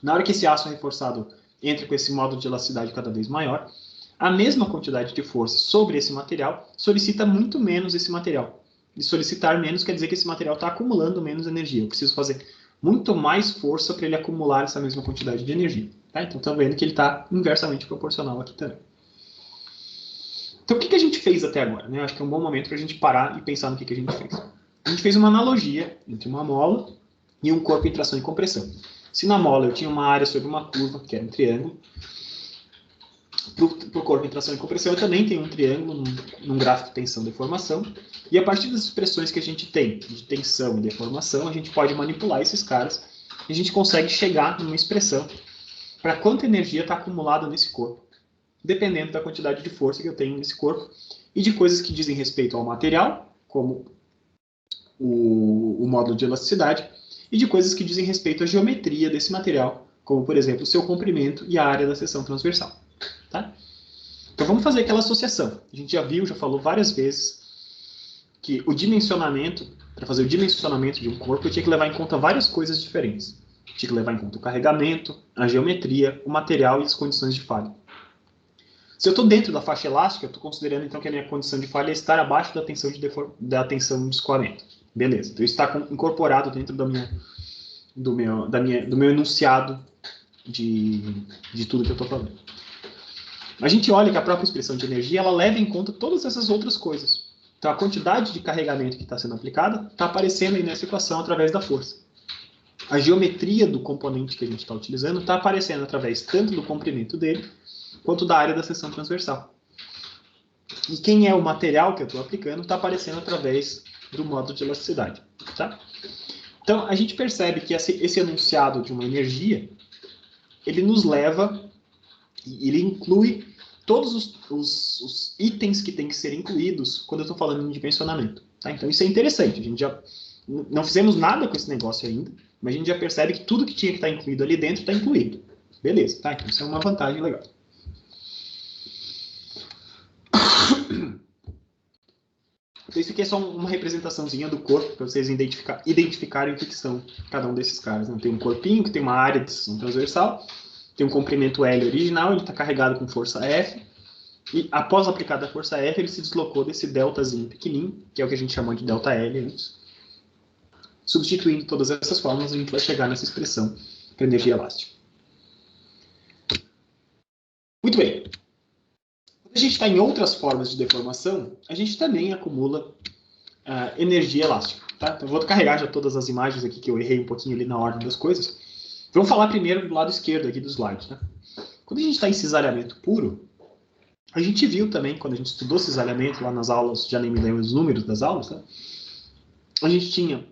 Na hora que esse aço reforçado entra com esse módulo de elasticidade cada vez maior, a mesma quantidade de força sobre esse material solicita muito menos esse material. E solicitar menos quer dizer que esse material está acumulando menos energia. Eu preciso fazer muito mais força para ele acumular essa mesma quantidade de energia. Tá? Então, estão vendo que ele está inversamente proporcional aqui também. Então, o que a gente fez até agora? Né? Acho que é um bom momento para a gente parar e pensar no que a gente fez. A gente fez uma analogia entre uma mola e um corpo em tração e compressão. Se na mola eu tinha uma área sobre uma curva, que era um triângulo, para o corpo em tração e compressão eu também tenho um triângulo num gráfico de tensão e deformação. E a partir das expressões que a gente tem de tensão e deformação, a gente pode manipular esses caras e a gente consegue chegar numa expressão para quanta energia está acumulada nesse corpo, dependendo da quantidade de força que eu tenho nesse corpo e de coisas que dizem respeito ao material, como o módulo de elasticidade, e de coisas que dizem respeito à geometria desse material, como, por exemplo, o seu comprimento e a área da seção transversal. Tá? Então vamos fazer aquela associação. A gente já viu, já falou várias vezes que o dimensionamento, para fazer o dimensionamento de um corpo, eu tinha que levar em conta várias coisas diferentes. Eu tinha que levar em conta o carregamento, a geometria, o material e as condições de falha. Se eu estou dentro da faixa elástica, eu estou considerando então que a minha condição de falha é estar abaixo da tensão de escoamento. Beleza, então isso está incorporado dentro do meu enunciado de tudo que eu estou falando. A gente olha que a própria expressão de energia ela leva em conta todas essas outras coisas. Então a quantidade de carregamento que está sendo aplicada está aparecendo aí nessa equação através da força. A geometria do componente que a gente está utilizando está aparecendo através tanto do comprimento dele, quanto da área da seção transversal. E quem é o material que eu estou aplicando está aparecendo através do módulo de elasticidade. Tá? Então a gente percebe que esse enunciado de uma energia, ele nos leva, ele inclui todos os itens que têm que ser incluídos quando eu estou falando em dimensionamento. Tá? Então isso é interessante, a gente já não fizemos nada com esse negócio ainda, mas a gente já percebe que tudo que tinha que estar incluído ali dentro está incluído. Beleza, tá? Então isso é uma vantagem legal. Então isso aqui é só uma representaçãozinha do corpo, para vocês identificarem o que são cada um desses caras. Né? Tem um corpinho que tem uma área de seção transversal, tem um comprimento L original, ele está carregado com força F, E após aplicada a força F, ele se deslocou desse deltazinho pequenininho, que é o que a gente chamou de delta L antes. Substituindo todas essas fórmulas, a gente vai chegar nessa expressão para energia elástica. Muito bem. Quando a gente está em outras formas de deformação, a gente também acumula energia elástica. Tá? Então, eu vou carregar já todas as imagens aqui, que eu errei um pouquinho ali na ordem das coisas. Vamos falar primeiro do lado esquerdo aqui do slide. Tá? Quando a gente está em cisalhamento puro, a gente viu também, quando a gente estudou cisalhamento lá nas aulas, já nem me lembro os números das aulas, tá? A gente tinha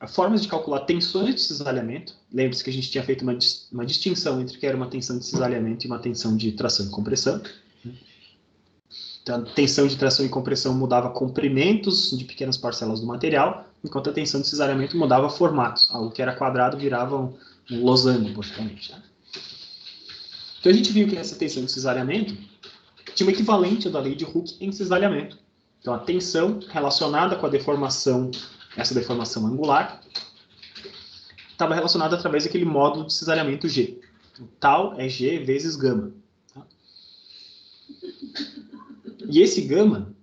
formas de calcular tensões de cisalhamento. Lembre-se que a gente tinha feito uma distinção entre o que era uma tensão de cisalhamento e uma tensão de tração e compressão. Então, a tensão de tração e compressão mudava comprimentos de pequenas parcelas do material, enquanto a tensão de cisalhamento mudava formatos. Algo que era quadrado virava um losango, praticamente. Tá? Então, a gente viu que essa tensão de cisalhamento tinha um equivalente da lei de Hooke em cisalhamento. Então, a tensão relacionada com a deformação, essa deformação angular, estava relacionada através daquele módulo de cisalhamento G. Então, tal é G vezes gama. Tá? E esse gama,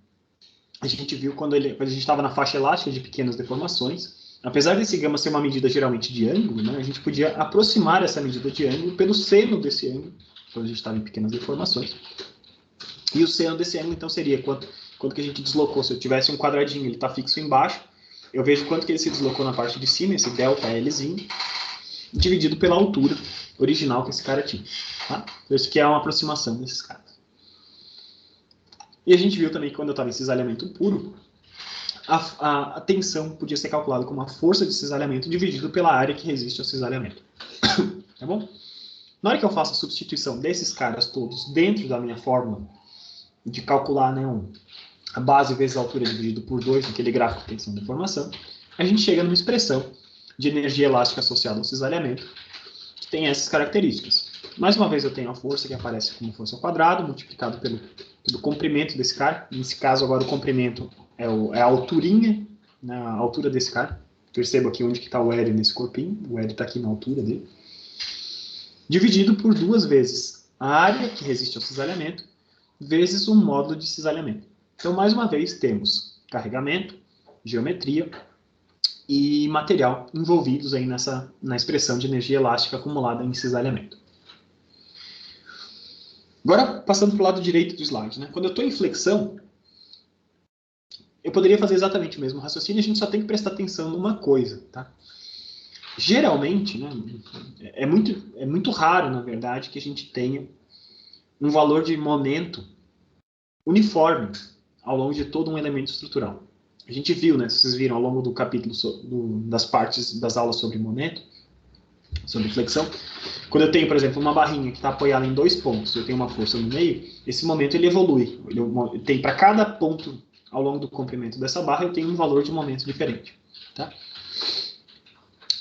a gente viu quando a gente estava na faixa elástica de pequenas deformações. Apesar desse gama ser uma medida geralmente de ângulo, né, a gente podia aproximar essa medida de ângulo pelo seno desse ângulo, quando a gente estava em pequenas deformações. E o seno desse ângulo, então, seria quanto que a gente deslocou. Se eu tivesse um quadradinho, ele está fixo embaixo, eu vejo quanto que ele se deslocou na parte de cima, esse delta Lzinho, dividido pela altura original que esse cara tinha. Tá? Então, isso aqui é uma aproximação desses caras. E a gente viu também que quando eu estava em cisalhamento puro, a tensão podia ser calculada como a força de cisalhamento dividido pela área que resiste ao cisalhamento. Tá bom? Na hora que eu faço a substituição desses caras todos dentro da minha fórmula de calcular, né, a base vezes a altura dividido por 2, naquele gráfico de tensão e deformação, a gente chega numa expressão de energia elástica associada ao cisalhamento, que tem essas características. Mais uma vez eu tenho a força que aparece como força ao quadrado, multiplicado pelo comprimento desse cara. Nesse caso agora o comprimento é a alturinha, né, a altura desse cara. Perceba aqui onde está o L nesse corpinho, o L está aqui na altura dele. Dividido por 2 vezes a área que resiste ao cisalhamento, vezes o módulo de cisalhamento. Então, mais uma vez, temos carregamento, geometria e material envolvidos aí na expressão de energia elástica acumulada em cisalhamento. Agora, passando para o lado direito do slide. Né? Quando eu estou em flexão, eu poderia fazer exatamente o mesmo raciocínio, a gente só tem que prestar atenção numa coisa. Tá? Geralmente, né, é muito raro, na verdade, que a gente tenha um valor de momento uniforme ao longo de todo um elemento estrutural. A gente viu, né, vocês viram ao longo do capítulo das partes das aulas sobre momento, sobre flexão, quando eu tenho, por exemplo, uma barrinha que está apoiada em 2 pontos, eu tenho uma força no meio, esse momento ele evolui. Tem para cada ponto ao longo do comprimento dessa barra, eu tenho um valor de momento diferente. Tá?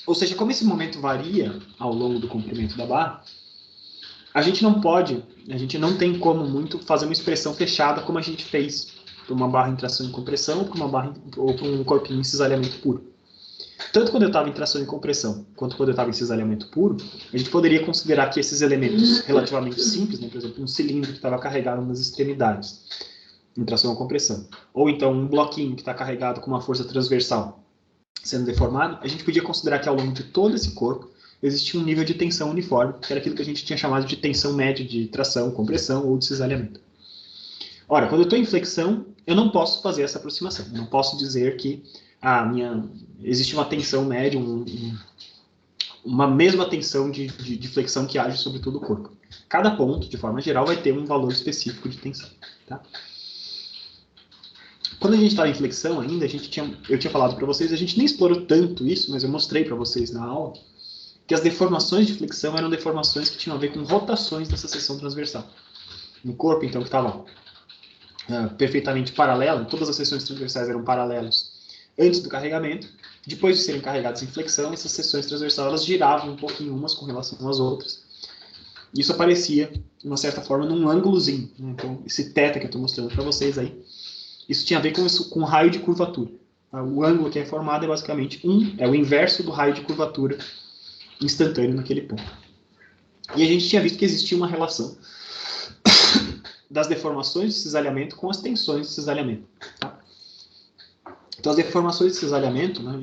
Ou seja, como esse momento varia ao longo do comprimento da barra, a gente não tem como muito fazer uma expressão fechada como a gente fez para uma barra em tração e compressão ou para um corpinho em cisalhamento puro. Tanto quando eu estava em tração e compressão, quanto quando eu estava em cisalhamento puro, a gente poderia considerar que esses elementos relativamente simples, né, por exemplo, um cilindro que estava carregado nas extremidades, em tração ou compressão, ou então um bloquinho que está carregado com uma força transversal sendo deformado, a gente podia considerar que ao longo de todo esse corpo existia um nível de tensão uniforme, que era aquilo que a gente tinha chamado de tensão média de tração, compressão ou de cisalhamento. Ora, quando eu estou em flexão, eu não posso fazer essa aproximação. Eu não posso dizer que existe uma tensão média, uma mesma tensão de flexão que age sobre todo o corpo. Cada ponto, de forma geral, vai ter um valor específico de tensão. Tá? Quando a gente estava em flexão ainda, eu tinha falado para vocês, a gente nem explorou tanto isso, mas eu mostrei para vocês na aula, que as deformações de flexão eram deformações que tinham a ver com rotações dessa seção transversal. No corpo, então, que estava perfeitamente paralelo, todas as seções transversais eram paralelos antes do carregamento. Depois de serem carregadas em flexão, essas seções transversais elas giravam um pouquinho umas com relação às outras. Isso aparecia, de uma certa forma, num ângulozinho. Né? Então, esse θ que eu estou mostrando para vocês aí, isso tinha a ver com o raio de curvatura. O ângulo que é formado é basicamente é o inverso do raio de curvatura instantâneo naquele ponto. E a gente tinha visto que existia uma relação das deformações de cisalhamento com as tensões de cisalhamento. Tá? Então, as deformações de cisalhamento, né,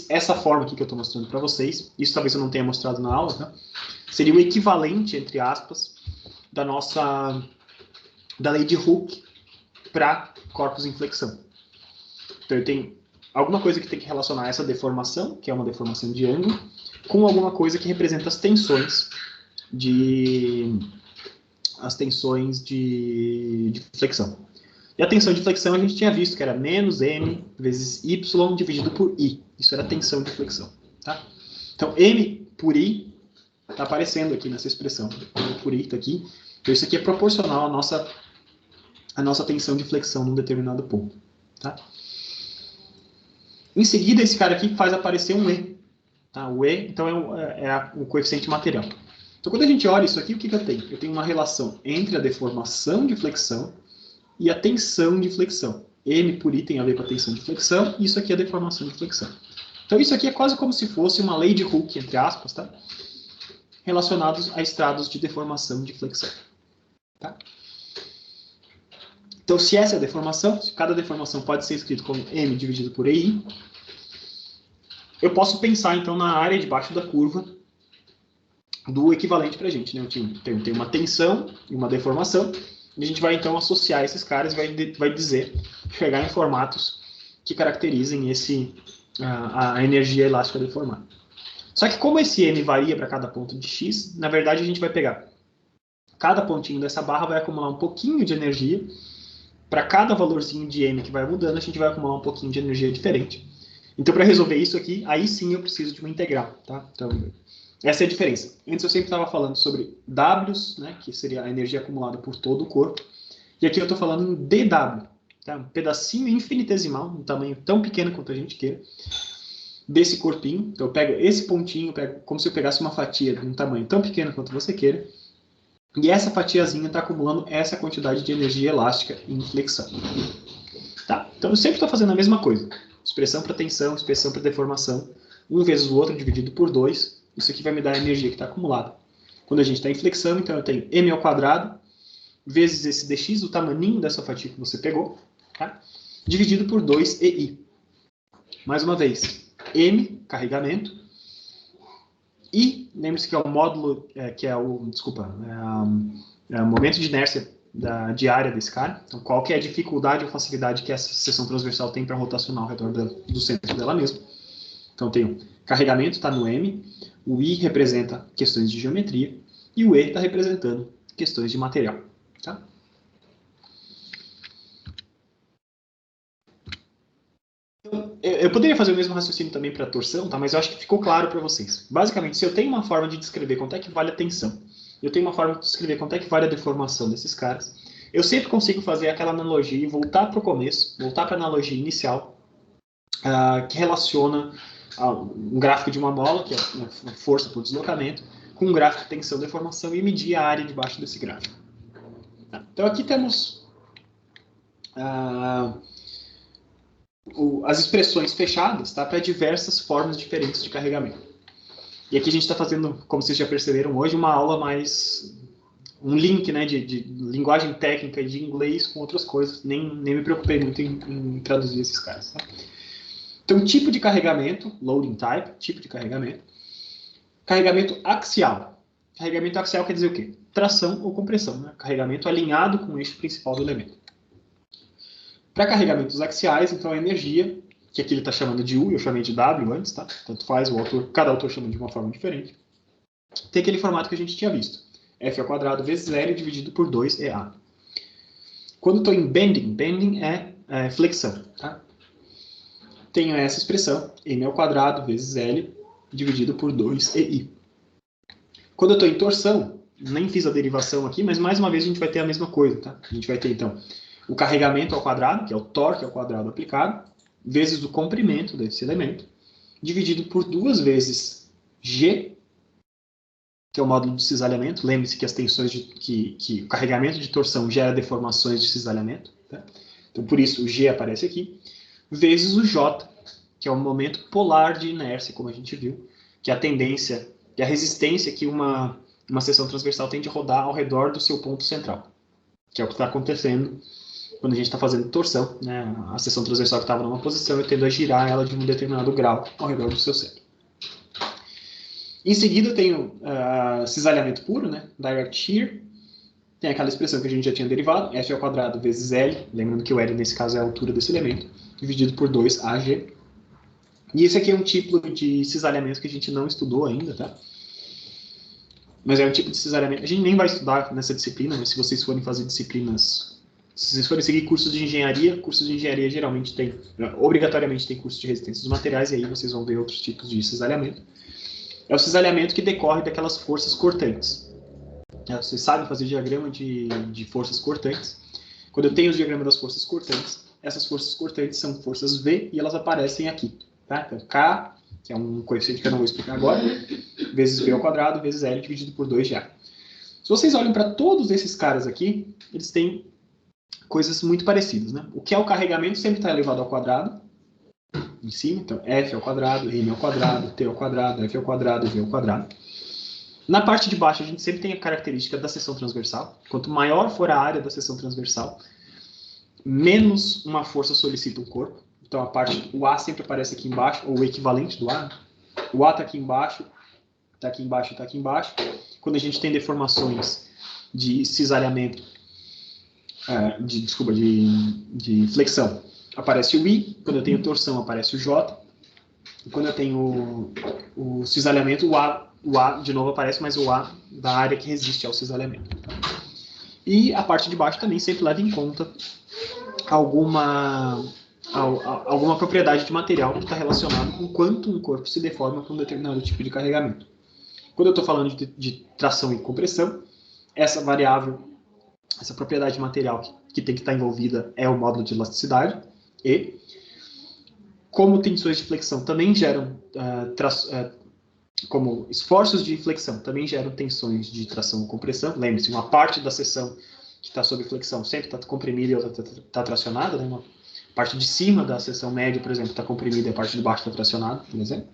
essa forma aqui que eu estou mostrando para vocês, isso talvez eu não tenha mostrado na aula, tá? Seria o equivalente, entre aspas, da lei de Hooke para corpos em flexão. Então, eu tenho alguma coisa que tem que relacionar essa deformação, que é uma deformação de ângulo, com alguma coisa que representa as tensões de flexão. E a tensão de flexão a gente tinha visto que era menos m vezes y dividido por i. Isso era a tensão de flexão. Tá? Então, m por i está aparecendo aqui nessa expressão. M por i está aqui. Então, isso aqui é proporcional à nossa tensão de flexão num determinado ponto. Tá? Em seguida, esse cara aqui faz aparecer um e. Tá? O e, então, é o coeficiente material. Então, quando a gente olha isso aqui, o que eu tenho? Eu tenho uma relação entre a deformação de flexão e a tensão de flexão. M por I tem a ver com a tensão de flexão, e isso aqui é a deformação de flexão. Então, isso aqui é quase como se fosse uma lei de Hooke, entre aspas, tá? Relacionados a estrados de deformação de flexão. Tá? Então, se essa é a deformação, se cada deformação pode ser escrito como M dividido por EI, eu posso pensar, então, na área debaixo da curva do equivalente para a gente. Né? Eu tenho uma tensão e uma deformação, e a gente vai, então, associar esses caras e vai chegar em formatos que caracterizem a energia elástica deformada. Só que como esse M varia para cada ponto de X, na verdade, a gente vai pegar cada pontinho dessa barra, vai acumular um pouquinho de energia. Para cada valorzinho de M que vai mudando, a gente vai acumular um pouquinho de energia diferente. Então, para resolver isso aqui, aí sim eu preciso de uma integral. Tá? Então, essa é a diferença. Antes eu sempre estava falando sobre Ws, né, que seria a energia acumulada por todo o corpo. E aqui eu estou falando em dW, tá? Um pedacinho infinitesimal, um tamanho tão pequeno quanto a gente queira, desse corpinho. Então eu pego esse pontinho, como se eu pegasse uma fatia de um tamanho tão pequeno quanto você queira. E essa fatiazinha está acumulando essa quantidade de energia elástica em flexão. Tá? Então eu sempre estou fazendo a mesma coisa. Expressão para tensão, expressão para deformação. Um vezes o outro dividido por 2. Isso aqui vai me dar a energia que está acumulada. Quando a gente está em flexão, então eu tenho m ao quadrado vezes esse dx, o tamaninho dessa fatia que você pegou, tá? Dividido por 2ei. Mais uma vez, m, carregamento, e lembre-se que é o módulo, o momento de inércia de área desse cara. Então, qual que é a dificuldade ou facilidade que essa seção transversal tem para rotacionar ao redor do centro dela mesma. Então, eu tenho carregamento, está no M, o I representa questões de geometria, e o E está representando questões de material. Tá? Então, eu poderia fazer o mesmo raciocínio também para a torção, tá? Mas eu acho que ficou claro para vocês. Basicamente, se eu tenho uma forma de descrever quanto é que vale a tensão, eu tenho uma forma de descrever quanto é que vale a deformação desses caras, eu sempre consigo fazer aquela analogia e voltar para o começo, voltar para a analogia inicial, que relaciona um gráfico de uma bola, que é a força por deslocamento, com um gráfico de tensão e deformação e medir a área debaixo desse gráfico. Então aqui temos as expressões fechadas, tá, para diversas formas diferentes de carregamento. E aqui a gente está fazendo, como vocês já perceberam hoje, uma aula mais... um link, né, de linguagem técnica de inglês com outras coisas. Nem me preocupei muito em traduzir esses caras. Tá? Então, tipo de carregamento, loading type, tipo de carregamento. Carregamento axial. Carregamento axial quer dizer o quê? Tração ou compressão, né? Carregamento alinhado com o eixo principal do elemento. Para carregamentos axiais, então a energia, que aqui ele está chamando de U, eu chamei de W antes, tá? Tanto faz, cada autor chama de uma forma diferente. Tem aquele formato que a gente tinha visto. F ao quadrado vezes L dividido por 2EA. Quando estou em bending é flexão, tá? Tenho essa expressão, m ao quadrado vezes L dividido por 2EI. Quando eu estou em torção, nem fiz a derivação aqui, mas mais uma vez a gente vai ter a mesma coisa, tá? A gente vai ter, então, o carregamento ao quadrado, que é o torque ao quadrado aplicado, vezes o comprimento desse elemento, dividido por 2 vezes G, que é o módulo de cisalhamento. Lembre-se que as tensões que o carregamento de torção gera deformações de cisalhamento, tá? Então, por isso, o G aparece aqui, vezes o J, que é o momento polar de inércia, como a gente viu, que é a tendência, que é a resistência que uma seção transversal tem de rodar ao redor do seu ponto central. que é o que está acontecendo quando a gente está fazendo torção, né? A seção transversal que estava numa posição, eu tendo a girar ela de um determinado grau ao redor do seu centro. Em seguida, eu tenho cisalhamento puro, né? Direct shear. Tem aquela expressão que a gente já tinha derivado, F ao quadrado vezes L, lembrando que o L nesse caso é a altura desse elemento, dividido por 2AG. E esse aqui é um tipo de cisalhamento que a gente não estudou ainda, tá? Mas é um tipo de cisalhamento. A gente nem vai estudar nessa disciplina, mas se vocês forem fazer disciplinas. Se vocês forem seguir cursos de engenharia geralmente tem, obrigatoriamente tem curso de resistência dos materiais, e aí vocês vão ver outros tipos de cisalhamento. É o cisalhamento que decorre daquelas forças cortantes. Vocês sabem fazer diagrama de forças cortantes. Quando eu tenho os diagramas das forças cortantes, essas forças cortantes são forças V e elas aparecem aqui. Tá? Então, K, que é um coeficiente que eu não vou explicar agora, vezes V ao quadrado, vezes L dividido por 2GA. Se vocês olham para todos esses caras aqui, eles têm coisas muito parecidas. Né? O que é o carregamento sempre está elevado ao quadrado, em cima, então F ao quadrado, M ao quadrado, T ao quadrado, F ao quadrado, V ao quadrado. Na parte de baixo, a gente sempre tem a característica da seção transversal. Quanto maior for a área da seção transversal, menos uma força solicita um corpo. Então, o A sempre aparece aqui embaixo, ou o equivalente do A. O A está aqui embaixo, está aqui embaixo e está aqui embaixo. Quando a gente tem deformações de cisalhamento, de flexão, aparece o I. Quando eu tenho torção, aparece o J. E quando eu tenho o cisalhamento, o A de novo aparece, mas o A da área que resiste ao cisalhamento. E a parte de baixo também sempre leva em conta alguma propriedade de material que está relacionado com quanto um corpo se deforma com um determinado tipo de carregamento. Quando eu estou falando de tração e compressão, essa variável, essa propriedade de material que tem que estar envolvida é o módulo de elasticidade. E, como tensões de flexão também geram como esforços de flexão também geram tensões de tração e compressão. Lembre-se, uma parte da seção que está sob flexão sempre está comprimida e outra está tracionada. Né? Uma parte de cima da seção média, por exemplo, está comprimida e a parte de baixo está tracionada, por exemplo.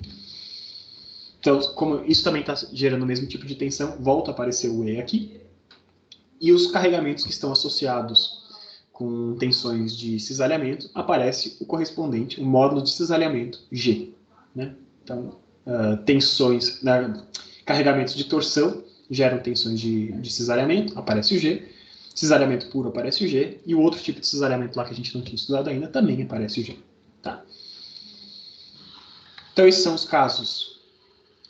Então, como isso também está gerando o mesmo tipo de tensão, volta a aparecer o E aqui. E os carregamentos que estão associados com tensões de cisalhamento, aparece o correspondente, o módulo de cisalhamento G. Né? Então, tensões, carregamentos de torção geram tensões de cisalhamento, aparece o G. Cisalhamento puro aparece o G. E o outro tipo de cisalhamento lá que a gente não tinha estudado ainda também aparece o G. Tá? Então, esses são os casos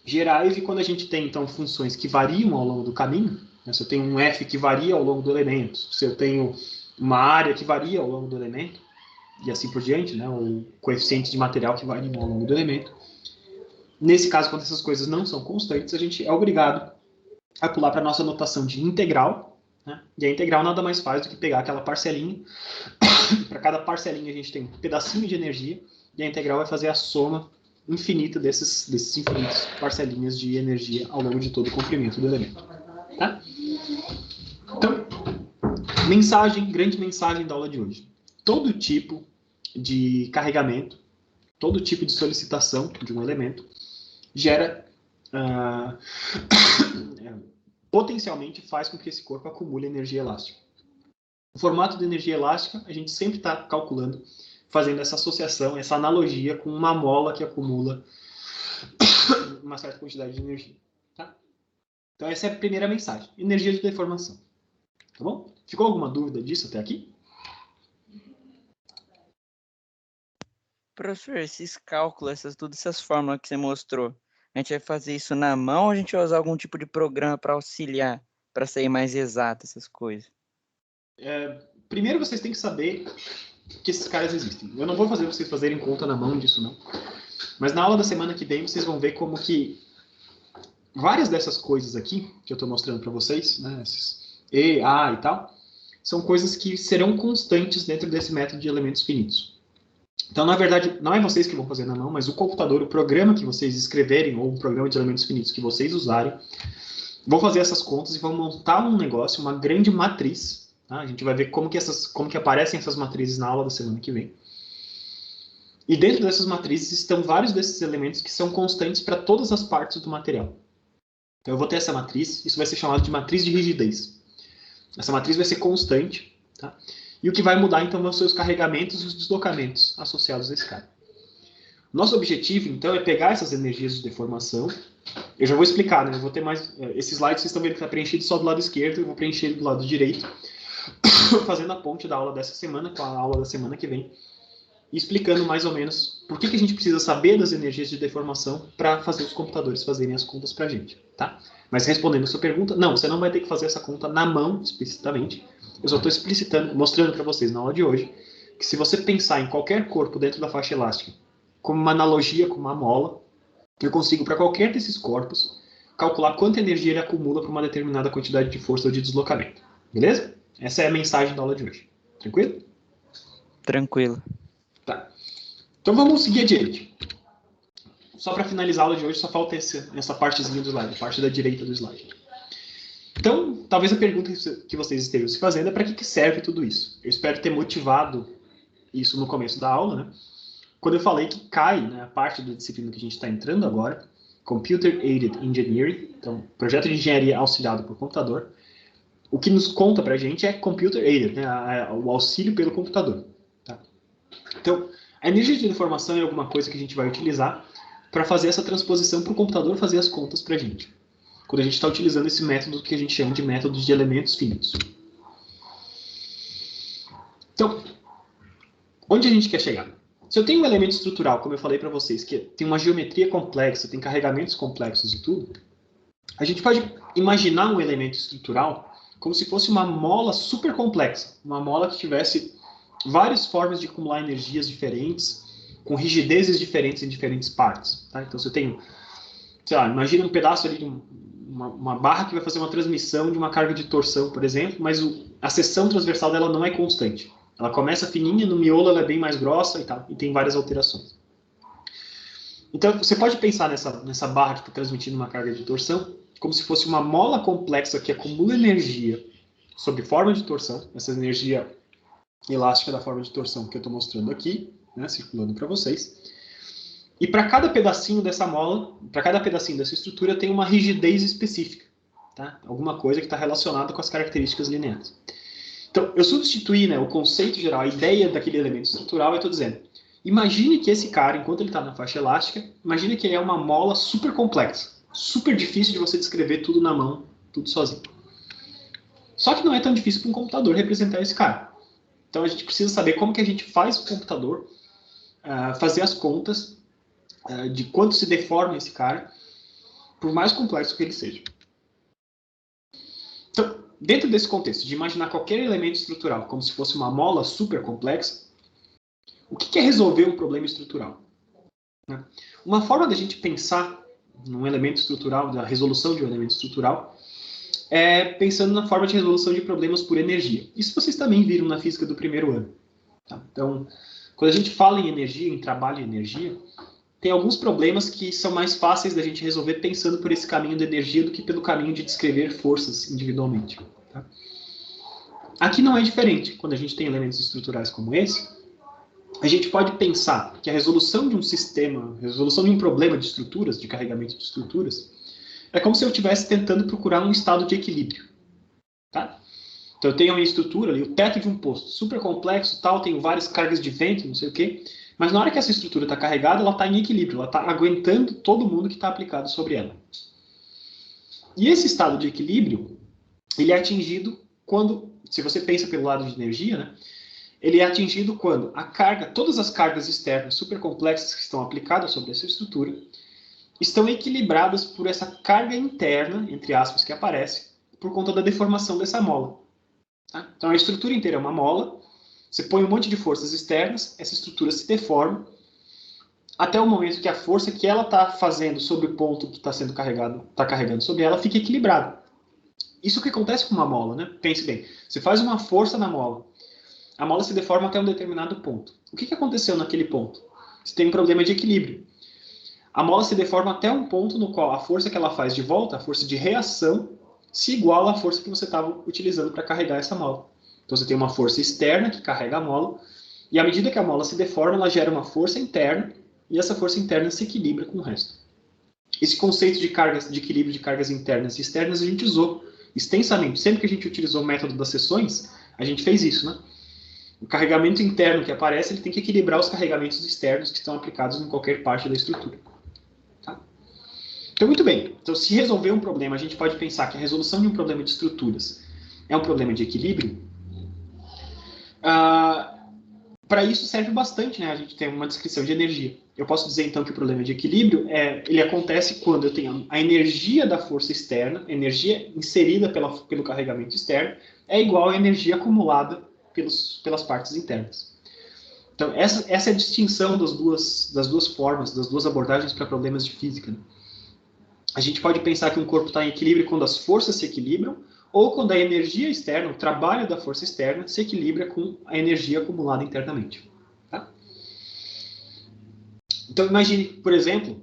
gerais. E quando a gente tem, então, funções que variam ao longo do caminho, né? Se eu tenho um F que varia ao longo do elemento, se eu tenho uma área que varia ao longo do elemento, e assim por diante, né? O coeficiente de material que varia ao longo do elemento. Nesse caso, quando essas coisas não são constantes, a gente é obrigado a pular para a nossa notação de integral. Né? E a integral nada mais faz do que pegar aquela parcelinha. Para cada parcelinha a gente tem um pedacinho de energia, e a integral vai fazer a soma infinita desses infinitos parcelinhas de energia ao longo de todo o comprimento do elemento. Tá? Então, grande mensagem da aula de hoje. Todo tipo de carregamento, todo tipo de solicitação de um elemento gera, potencialmente faz com que esse corpo acumule energia elástica. O formato de energia elástica, a gente sempre está calculando, fazendo essa associação, essa analogia com uma mola que acumula uma certa quantidade de energia. Tá? Então essa é a primeira mensagem, energia de deformação. Tá bom? Ficou alguma dúvida disso até aqui? Professor, esses cálculos, todas essas fórmulas que você mostrou, a gente vai fazer isso na mão ou a gente vai usar algum tipo de programa para auxiliar, para sair mais exato essas coisas? Primeiro vocês têm que saber que esses caras existem. Eu não vou fazer vocês fazerem conta na mão disso, não. Mas na aula da semana que vem vocês vão ver como que várias dessas coisas aqui, que eu estou mostrando para vocês, né, esses E, A e tal, são coisas que serão constantes dentro desse método de elementos finitos. Então, na verdade, não é vocês que vão fazer na mão, mas o computador, o programa que vocês escreverem, ou um programa de elementos finitos que vocês usarem, vão fazer essas contas e vão montar um negócio, uma grande matriz. Tá? A gente vai ver como que aparecem essas matrizes na aula da semana que vem. E dentro dessas matrizes estão vários desses elementos que são constantes para todas as partes do material. Então, eu vou ter essa matriz, isso vai ser chamado de matriz de rigidez. Essa matriz vai ser constante, tá? E o que vai mudar, então, vão ser os carregamentos e os deslocamentos associados a esse cara. Nosso objetivo, então, é pegar essas energias de deformação. Eu já vou explicar, né? Eu vou ter mais... Esse slide, vocês estão vendo que está preenchido só do lado esquerdo, eu vou preencher ele do lado direito, fazendo a ponte da aula dessa semana com a aula da semana que vem, e explicando mais ou menos por que a gente precisa saber das energias de deformação para fazer os computadores fazerem as contas para a gente, tá? Mas respondendo a sua pergunta, não, você não vai ter que fazer essa conta na mão, explicitamente. Eu só estou explicitando, mostrando para vocês na aula de hoje, que se você pensar em qualquer corpo dentro da faixa elástica como uma analogia com uma mola, eu consigo, para qualquer desses corpos, calcular quanta energia ele acumula para uma determinada quantidade de força ou de deslocamento. Beleza? Essa é a mensagem da aula de hoje. Tranquilo? Tranquilo. Tá. Então vamos seguir adiante. Só para finalizar a aula de hoje, só falta essa partezinha do slide, a parte da direita do slide. Então, talvez a pergunta que vocês estejam se fazendo é para que serve tudo isso? Eu espero ter motivado isso no começo da aula, né? Quando eu falei que CAI, né, a parte da disciplina que a gente está entrando agora, Computer Aided Engineering, então, projeto de engenharia auxiliado por computador, o que nos conta para a gente é Computer Aided, né, o auxílio pelo computador. Tá? Então, a energia de deformação é alguma coisa que a gente vai utilizar para fazer essa transposição para o computador fazer as contas para a gente. Quando a gente está utilizando esse método que a gente chama de método de elementos finitos. Então, onde a gente quer chegar? Se eu tenho um elemento estrutural, como eu falei para vocês, que tem uma geometria complexa, tem carregamentos complexos e tudo, a gente pode imaginar um elemento estrutural como se fosse uma mola super complexa, uma mola que tivesse várias formas de acumular energias diferentes, com rigidezes diferentes em diferentes partes. Tá? Então, se eu tenho, sei lá, imagina um pedaço ali de uma barra que vai fazer uma transmissão de uma carga de torção, por exemplo, mas a seção transversal dela não é constante. Ela começa fininha, no miolo ela é bem mais grossa e tal, e tem várias alterações. Então, você pode pensar nessa barra que está transmitindo uma carga de torção como se fosse uma mola complexa que acumula energia sob forma de torção, essa energia elástica da forma de torção que eu estou mostrando aqui, né, circulando para vocês. E para cada pedacinho dessa mola, para cada pedacinho dessa estrutura, tem uma rigidez específica, tá? Alguma coisa que está relacionada com as características lineares. Então, eu substituí, né, o conceito geral, a ideia daquele elemento estrutural, e estou dizendo, imagine que esse cara, enquanto ele está na faixa elástica, imagine que ele é uma mola super complexa, super difícil de você descrever tudo na mão, tudo sozinho. Só que não é tão difícil para um computador representar esse cara. Então, a gente precisa saber como que a gente faz o computador fazer as contas de quanto se deforma esse cara, por mais complexo que ele seja. Então, dentro desse contexto, de imaginar qualquer elemento estrutural como se fosse uma mola super complexa, o que é resolver um problema estrutural? Uma forma da gente pensar num elemento estrutural, da resolução de um elemento estrutural, é pensando na forma de resolução de problemas por energia. Isso vocês também viram na física do primeiro ano. Tá? Então, quando a gente fala em energia, em trabalho em energia, tem alguns problemas que são mais fáceis da gente resolver pensando por esse caminho da energia do que pelo caminho de descrever forças individualmente. Tá? Aqui não é diferente. Quando a gente tem elementos estruturais como esse, a gente pode pensar que a resolução de um sistema, a resolução de um problema de estruturas, de carregamento de estruturas, é como se eu estivesse tentando procurar um estado de equilíbrio. Tá? Então eu tenho uma estrutura ali, o teto de um posto, super complexo, tal, tenho várias cargas de vento, não sei o quê, mas na hora que essa estrutura está carregada, ela está em equilíbrio, ela está aguentando todo mundo que está aplicado sobre ela. E esse estado de equilíbrio, ele é atingido quando, se você pensa pelo lado de energia, né, ele é atingido quando a carga, todas as cargas externas super complexas que estão aplicadas sobre essa estrutura, estão equilibradas por essa carga interna, entre aspas, que aparece, por conta da deformação dessa mola. Tá? Então a estrutura inteira é uma mola, você põe um monte de forças externas, essa estrutura se deforma, até o momento que a força que ela está fazendo sobre o ponto que está sendo carregado, está carregando sobre ela, fica equilibrada. Isso que acontece com uma mola, né? Pense bem, você faz uma força na mola, a mola se deforma até um determinado ponto. O que aconteceu naquele ponto? Você tem um problema de equilíbrio. A mola se deforma até um ponto no qual a força que ela faz de volta, a força de reação, se iguala à força que você estava utilizando para carregar essa mola. Então você tem uma força externa que carrega a mola, e à medida que a mola se deforma, ela gera uma força interna, e essa força interna se equilibra com o resto. Esse conceito de cargas, de equilíbrio de cargas internas e externas a gente usou extensamente. Sempre que a gente utilizou o método das seções, a gente fez isso, né? O carregamento interno que aparece, ele tem que equilibrar os carregamentos externos que estão aplicados em qualquer parte da estrutura. Tá? Então, muito bem. Então, se resolver um problema, a gente pode pensar que a resolução de um problema de estruturas é um problema de equilíbrio. Para isso serve bastante, né? A gente tem uma descrição de energia. Eu posso dizer, então, que o problema de equilíbrio ele acontece quando eu tenho a energia da força externa, a energia inserida pelo carregamento externo, é igual à energia acumulada pelas partes internas. Então, essa é a distinção das duas formas, das duas abordagens para problemas de física. Né? A gente pode pensar que um corpo está em equilíbrio quando as forças se equilibram, ou quando a energia externa, o trabalho da força externa, se equilibra com a energia acumulada internamente. Tá? Então, imagine, por exemplo,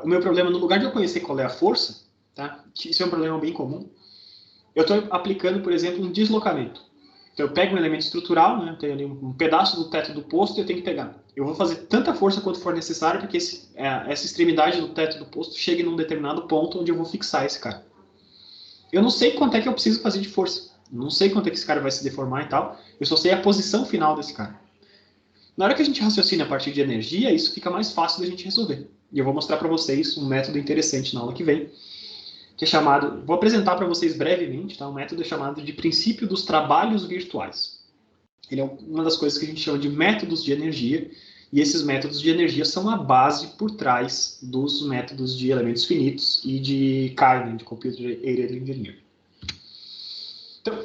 o meu problema, no lugar de eu conhecer qual é a força, tá? Isso é um problema bem comum, eu estou aplicando, por exemplo, um deslocamento. Então, eu pego um elemento estrutural, né? Eu tenho ali um pedaço do teto do posto e eu tenho que pegar. Eu vou fazer tanta força quanto for necessário para que essa extremidade do teto do posto chegue num determinado ponto onde eu vou fixar esse cara. Eu não sei quanto é que eu preciso fazer de força. Não sei quanto é que esse cara vai se deformar e tal. Eu só sei a posição final desse cara. Na hora que a gente raciocina a partir de energia, isso fica mais fácil da gente resolver. E eu vou mostrar para vocês um método interessante na aula que vem, que é chamado, vou apresentar para vocês brevemente, tá? Um método chamado de princípio dos trabalhos virtuais. Ele é uma das coisas que a gente chama de métodos de energia, e esses métodos de energia são a base por trás dos métodos de elementos finitos e de CAE, de Computer Aided Engineering. Então,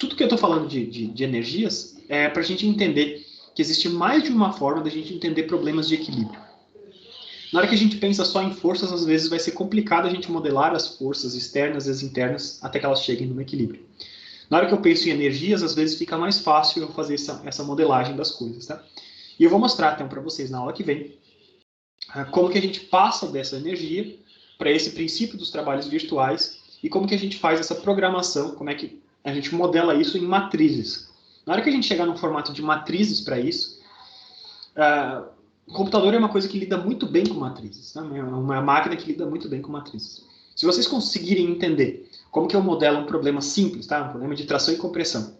tudo que eu estou falando de energias é para a gente entender que existe mais de uma forma da gente entender problemas de equilíbrio. Na hora que a gente pensa só em forças, às vezes vai ser complicado a gente modelar as forças externas e as internas até que elas cheguem no equilíbrio. Na hora que eu penso em energias, às vezes fica mais fácil eu fazer essa modelagem das coisas, tá? E eu vou mostrar então para vocês na aula que vem como que a gente passa dessa energia para esse princípio dos trabalhos virtuais e como que a gente faz essa programação, como é que a gente modela isso em matrizes. Na hora que a gente chegar no formato de matrizes para isso, o computador é uma coisa que lida muito bem com matrizes, né? É uma máquina que lida muito bem com matrizes. Se vocês conseguirem entender como que eu modelo um problema simples, tá? Um problema de tração e compressão,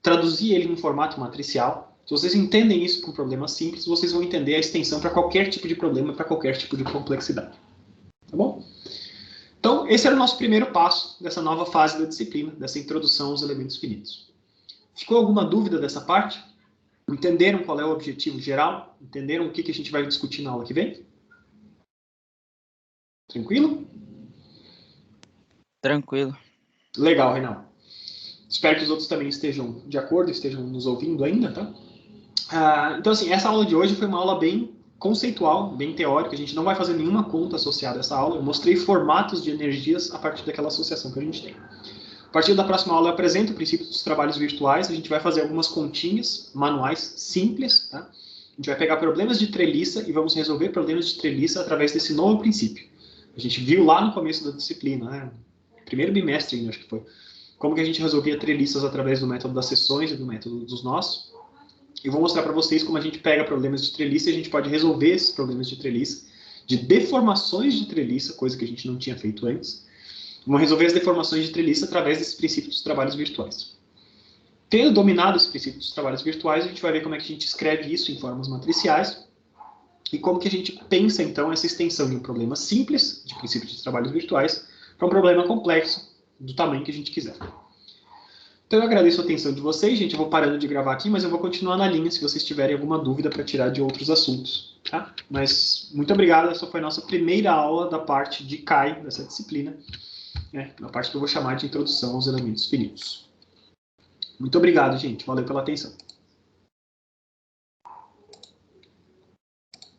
traduzir ele em um formato matricial, se vocês entendem isso com um problema simples, vocês vão entender a extensão para qualquer tipo de problema, para qualquer tipo de complexidade. Tá bom? Então, esse era o nosso primeiro passo dessa nova fase da disciplina, dessa introdução aos elementos finitos. Ficou alguma dúvida dessa parte? Entenderam qual é o objetivo geral? Entenderam o que a gente vai discutir na aula que vem? Tranquilo? Tranquilo. Legal, Reinaldo. Espero que os outros também estejam de acordo, estejam nos ouvindo ainda, tá? Então, assim, essa aula de hoje foi uma aula bem conceitual, bem teórica. A gente não vai fazer nenhuma conta associada a essa aula. Eu mostrei formatos de energias a partir daquela associação que a gente tem. A partir da próxima aula eu apresento o princípio dos trabalhos virtuais. A gente vai fazer algumas continhas manuais simples, tá? A gente vai pegar problemas de treliça e vamos resolver problemas de treliça através desse novo princípio. A gente viu lá no começo da disciplina, né? Primeiro bimestre ainda, acho que foi. Como que a gente resolvia treliças através do método das seções e do método dos nós. Eu vou mostrar para vocês como a gente pega problemas de treliça e a gente pode resolver esses problemas de treliça, de deformações de treliça, coisa que a gente não tinha feito antes. Vamos resolver as deformações de treliça através desse princípio dos trabalhos virtuais. Tendo dominado esse princípio dos trabalhos virtuais, a gente vai ver como é que a gente escreve isso em formas matriciais e como que a gente pensa, então, essa extensão de um problema simples, de princípio de trabalhos virtuais, para um problema complexo, do tamanho que a gente quiser. Então eu agradeço a atenção de vocês, gente. Eu vou parando de gravar aqui, mas eu vou continuar na linha se vocês tiverem alguma dúvida para tirar de outros assuntos. Tá? Mas muito obrigado, essa foi a nossa primeira aula da parte de CAE, dessa disciplina, né? Na parte que eu vou chamar de Introdução aos Elementos Finitos. Muito obrigado, gente. Valeu pela atenção.